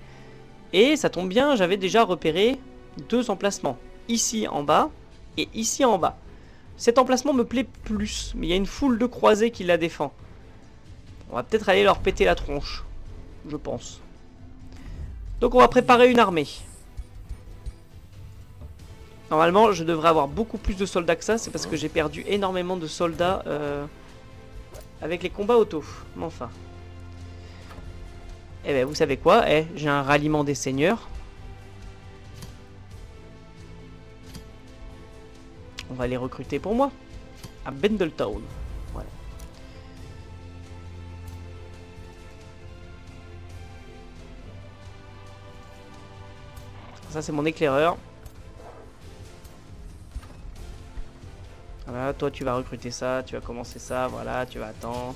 Et ça tombe bien, j'avais déjà repéré 2 emplacements. Ici en bas et ici en bas. Cet emplacement me plaît plus, mais il y a une foule de croisés qui la défend. On va peut-être aller leur péter la tronche, je pense. Donc on va préparer une armée. Normalement, je devrais avoir beaucoup plus de soldats que ça, c'est parce que j'ai perdu énormément de soldats avec les combats auto. Mais enfin. Eh ben, vous savez quoi? J'ai un ralliement des seigneurs. On va les recruter pour moi. À Bendletown. Voilà. Ça, c'est mon éclaireur. Voilà, toi, tu vas recruter ça. Tu vas commencer ça. Voilà, tu vas attendre.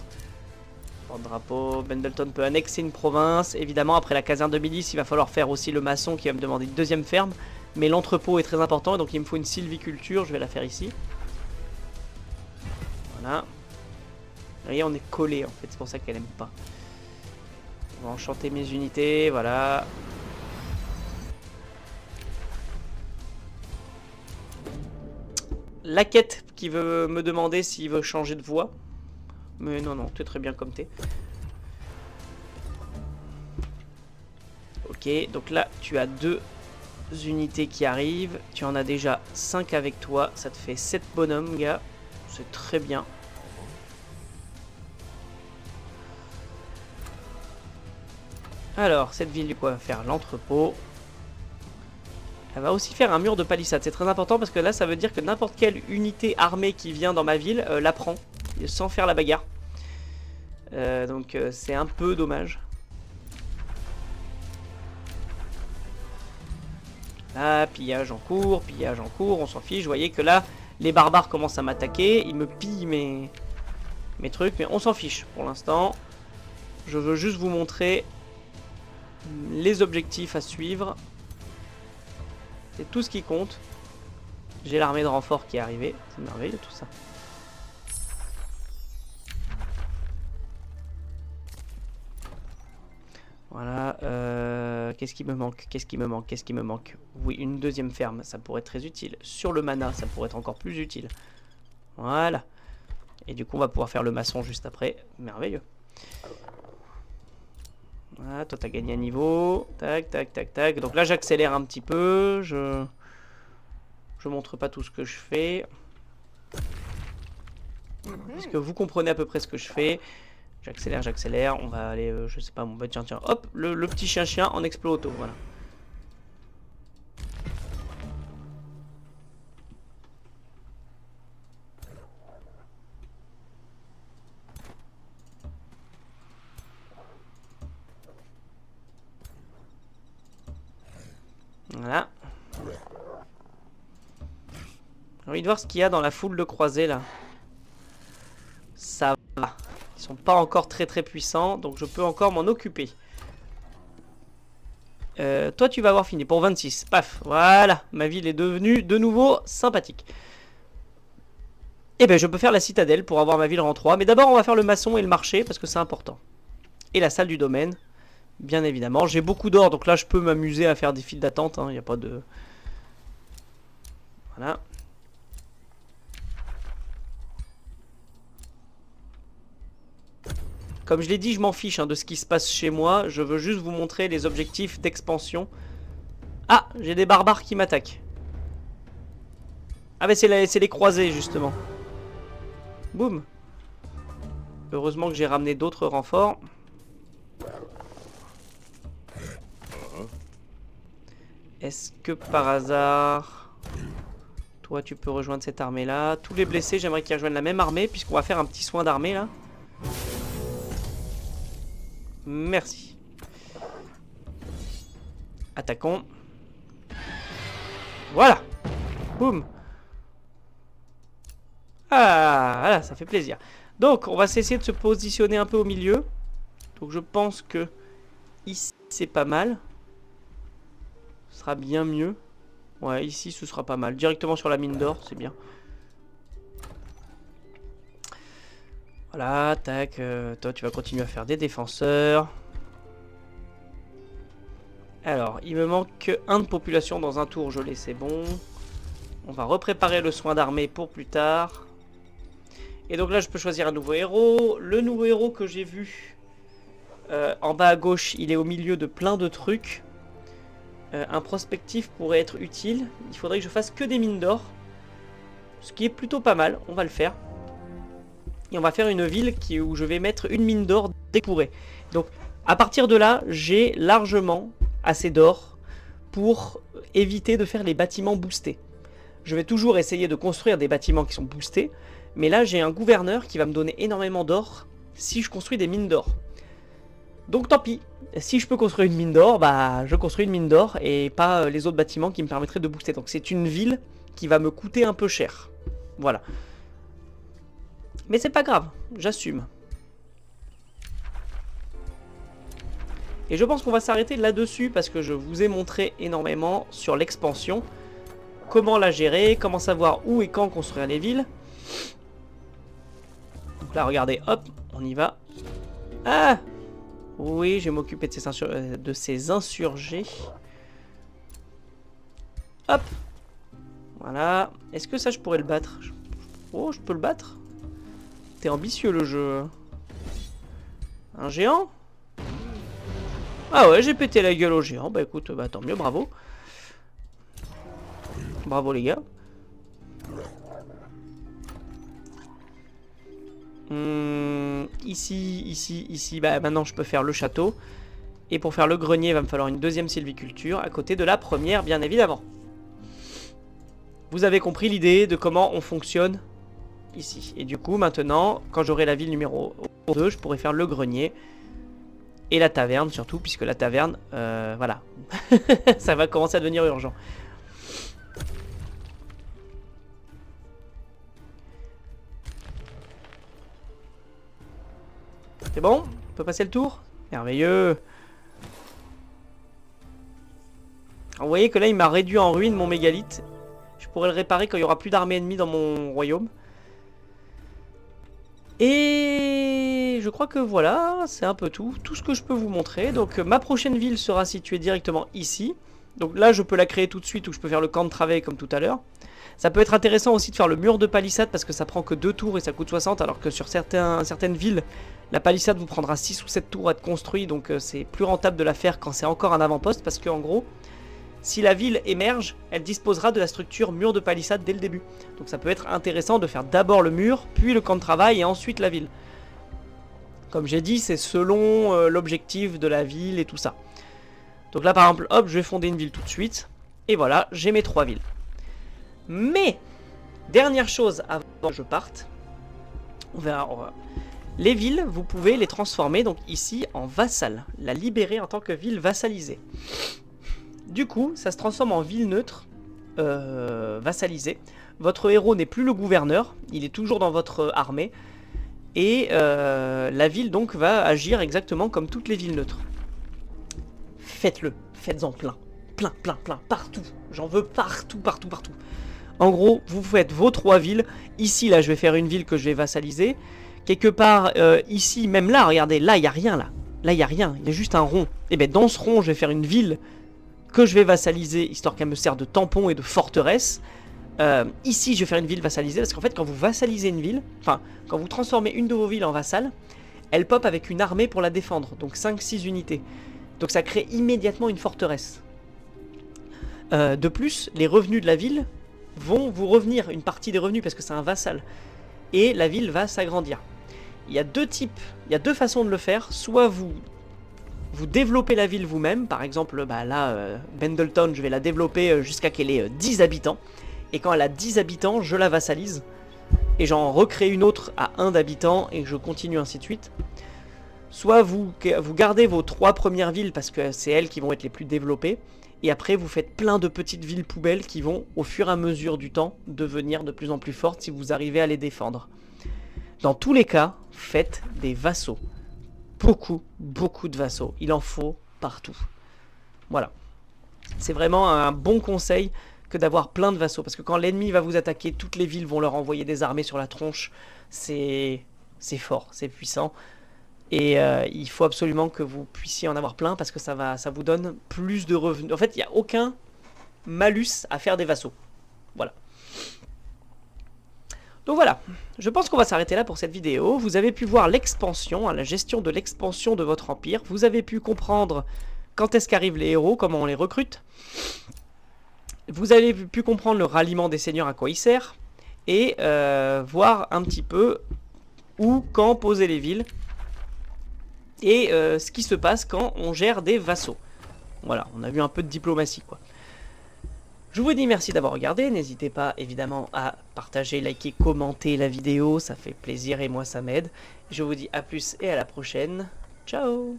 Porte-drapeau. Bendleton peut annexer une province. Évidemment, après la caserne de milice, il va falloir faire aussi le maçon qui va me demander une deuxième ferme. Mais l'entrepôt est très important, donc il me faut une sylviculture. Je vais la faire ici. Voilà. Vous voyez, on est collé en fait, c'est pour ça qu'elle aime pas. On va enchanter mes unités, voilà. La quête qui veut me demander s'il veut changer de voie. Mais non, non, t'es très bien comme t'es. Ok, donc là, tu as 2 unités qui arrivent. Tu en as déjà 5 avec toi. Ça te fait 7 bonhommes, gars. C'est très bien. Alors, cette ville, du coup, va faire l'entrepôt. Elle va aussi faire un mur de palissade. C'est très important parce que là, ça veut dire que n'importe quelle unité armée qui vient dans ma ville la prend. Sans faire la bagarre. Donc, c'est un peu dommage. Là, pillage en cours, on s'en fiche. Vous voyez que là, les barbares commencent à m'attaquer. Ils me pillent mes trucs, mais on s'en fiche pour l'instant. Je veux juste vous montrer les objectifs à suivre. C'est tout ce qui compte. J'ai l'armée de renfort qui est arrivée. C'est merveilleux tout ça. Voilà. Qu'est-ce qui me manque? Qu'est-ce qui me manque? Qu'est-ce qui me manque? Oui, une deuxième ferme, ça pourrait être très utile. Sur le mana, ça pourrait être encore plus utile. Voilà. Et du coup, on va pouvoir faire le maçon juste après. Merveilleux. Voilà, toi, t'as gagné un niveau. Tac, tac, tac, tac. Donc là, j'accélère un petit peu. Je montre pas tout ce que je fais. Est-ce que vous comprenez à peu près ce que je fais? J'accélère, j'accélère. On va aller, je sais pas, bon, bah tiens, tiens. Hop, le petit chien-chien en explo auto, voilà. Voilà. J'ai envie de voir ce qu'il y a dans la foule de croisés là. Ça va. Ils sont pas encore très très puissants, donc je peux encore m'en occuper. Toi tu vas avoir fini pour 26. Paf, voilà. Ma ville est devenue de nouveau sympathique. Et ben je peux faire la citadelle pour avoir ma ville rang 3. Mais d'abord on va faire le maçon et le marché parce que c'est important. Et la salle du domaine. Bien évidemment. J'ai beaucoup d'or, donc là je peux m'amuser à faire des files d'attente. Il n'y a pas de... Voilà. Comme je l'ai dit, je m'en fiche de ce qui se passe chez moi. Je veux juste vous montrer les objectifs d'expansion. Ah, j'ai des barbares qui m'attaquent. Ah mais c'est les croisés justement. Boum. Heureusement que j'ai ramené d'autres renforts. Est-ce que par hasard... Toi tu peux rejoindre cette armée là. Tous les blessés j'aimerais qu'ils rejoignent la même armée, puisqu'on va faire un petit soin d'armée là. Merci. Attaquons. Voilà. Boum. Ah, voilà, ça fait plaisir. Donc, on va essayer de se positionner un peu au milieu. Donc, je pense que ici, c'est pas mal. Ce sera bien mieux. Ouais, ici, ce sera pas mal. Directement sur la mine d'or, c'est bien. Voilà, tac. Toi, tu vas continuer à faire des défenseurs. Alors, il me manque 1 de population dans un tour, je l'ai, c'est bon. On va repréparer le soin d'armée pour plus tard. Et donc là, je peux choisir un nouveau héros. Le nouveau héros que j'ai vu en bas à gauche, il est au milieu de plein de trucs. Un prospectif pourrait être utile. Il faudrait que je fasse que des mines d'or. Ce qui est plutôt pas mal, on va le faire. Et on va faire une ville où je vais mettre une mine d'or dès que je pourrai. Donc, à partir de là, j'ai largement assez d'or pour éviter de faire les bâtiments boostés. Je vais toujours essayer de construire des bâtiments qui sont boostés, mais là j'ai un gouverneur qui va me donner énormément d'or si je construis des mines d'or. Donc tant pis, si je peux construire une mine d'or, bah je construis une mine d'or et pas les autres bâtiments qui me permettraient de booster. Donc c'est une ville qui va me coûter un peu cher. Voilà. Mais c'est pas grave, j'assume. Et je pense qu'on va s'arrêter là-dessus parce que je vous ai montré énormément sur l'expansion. Comment la gérer, comment savoir où et quand construire les villes. Donc là, regardez, hop, on y va. Ah! Oui, je vais m'occuper de ces insurgés. Hop! Voilà. Est-ce que ça, je pourrais le battre? Oh, je peux le battre? T'es ambitieux, le jeu. Un géant? Ah ouais, j'ai pété la gueule au géant. Bah écoute, bah tant mieux, bravo. Bravo les gars. Ici, bah maintenant je peux faire le château. Et pour faire le grenier, il va me falloir une deuxième sylviculture à côté de la première, bien évidemment. Vous avez compris l'idée de comment on fonctionne ici. Et du coup, maintenant, quand j'aurai la ville numéro 2, je pourrai faire le grenier. Et la taverne surtout, puisque la taverne, voilà. Ça va commencer à devenir urgent. C'est bon? On peut passer le tour? Merveilleux. Alors, vous voyez que là, il m'a réduit en ruine mon mégalithe. Je pourrais le réparer quand il n'y aura plus d'armée ennemie dans mon royaume. Et je crois que voilà, c'est un peu tout ce que je peux vous montrer. Donc ma prochaine ville sera située directement ici. Donc là, je peux la créer tout de suite ou je peux faire le camp de travail comme tout à l'heure. Ça peut être intéressant aussi de faire le mur de palissade parce que ça prend que 2 tours et ça coûte 60, alors que sur certaines villes, la palissade vous prendra 6 ou 7 tours à être construit. Donc c'est plus rentable de la faire quand c'est encore un avant-poste parce qu'en gros, si la ville émerge, elle disposera de la structure mur de palissade dès le début. Donc ça peut être intéressant de faire d'abord le mur, puis le camp de travail et ensuite la ville. Comme j'ai dit, c'est selon l'objectif de la ville et tout ça. Donc là par exemple, hop, je vais fonder une ville tout de suite. Et voilà, j'ai mes 3 villes. Mais, dernière chose avant que je parte, on verra. Les villes, vous pouvez les transformer donc ici en vassal, la libérer en tant que ville vassalisée. Du coup, ça se transforme en ville neutre, vassalisée. Votre héros n'est plus le gouverneur, il est toujours dans votre armée. Et la ville donc va agir exactement comme toutes les villes neutres. Faites-le, faites-en plein. Plein, partout. J'en veux partout. En gros, vous faites vos 3 villes. Ici, là, je vais faire une ville que je vais vassaliser. Quelque part, ici, même là, regardez, là, il n'y a rien, là. Là, il n'y a rien, il y a juste un rond. Et bien, dans ce rond, je vais faire une ville que je vais vassaliser, histoire qu'elle me serve de tampon et de forteresse. Ici, je vais faire une ville vassalisée, parce qu'en fait, quand vous vassalisez une ville, enfin, quand vous transformez une de vos villes en vassal, elle pop avec une armée pour la défendre, donc 5-6 unités. Donc ça crée immédiatement une forteresse. De plus, les revenus de la ville vont vous revenir, une partie des revenus, parce que c'est un vassal. Et la ville va s'agrandir. Il y a deux façons de le faire. Soit vous développez la ville vous-même, par exemple, Pendleton, je vais la développer jusqu'à qu'elle ait 10 habitants. Et quand elle a 10 habitants, je la vassalise. Et j'en recrée une autre à 1 d'habitants, et je continue ainsi de suite. Soit vous gardez vos 3 premières villes, parce que c'est elles qui vont être les plus développées. Et après, vous faites plein de petites villes poubelles qui vont, au fur et à mesure du temps, devenir de plus en plus fortes si vous arrivez à les défendre. Dans tous les cas, faites des vassaux. Beaucoup, beaucoup de vassaux. Il en faut partout. Voilà. C'est vraiment un bon conseil que d'avoir plein de vassaux. Parce que quand l'ennemi va vous attaquer, toutes les villes vont leur envoyer des armées sur la tronche. C'est fort, c'est puissant. Et il faut absolument que vous puissiez en avoir plein parce que ça vous donne plus de revenus. En fait, il n'y a aucun malus à faire des vassaux. Voilà. Donc voilà, je pense qu'on va s'arrêter là pour cette vidéo. Vous avez pu voir l'expansion, la gestion de l'expansion de votre empire. Vous avez pu comprendre quand est-ce qu'arrivent les héros, comment on les recrute. Vous avez pu comprendre le ralliement des seigneurs, à quoi il sert. Et voir un petit peu où, quand poser les villes. Et ce qui se passe quand on gère des vassaux. Voilà, on a vu un peu de diplomatie, quoi. Je vous dis merci d'avoir regardé, n'hésitez pas évidemment à partager, liker, commenter la vidéo, ça fait plaisir et moi ça m'aide. Je vous dis à plus et à la prochaine, ciao.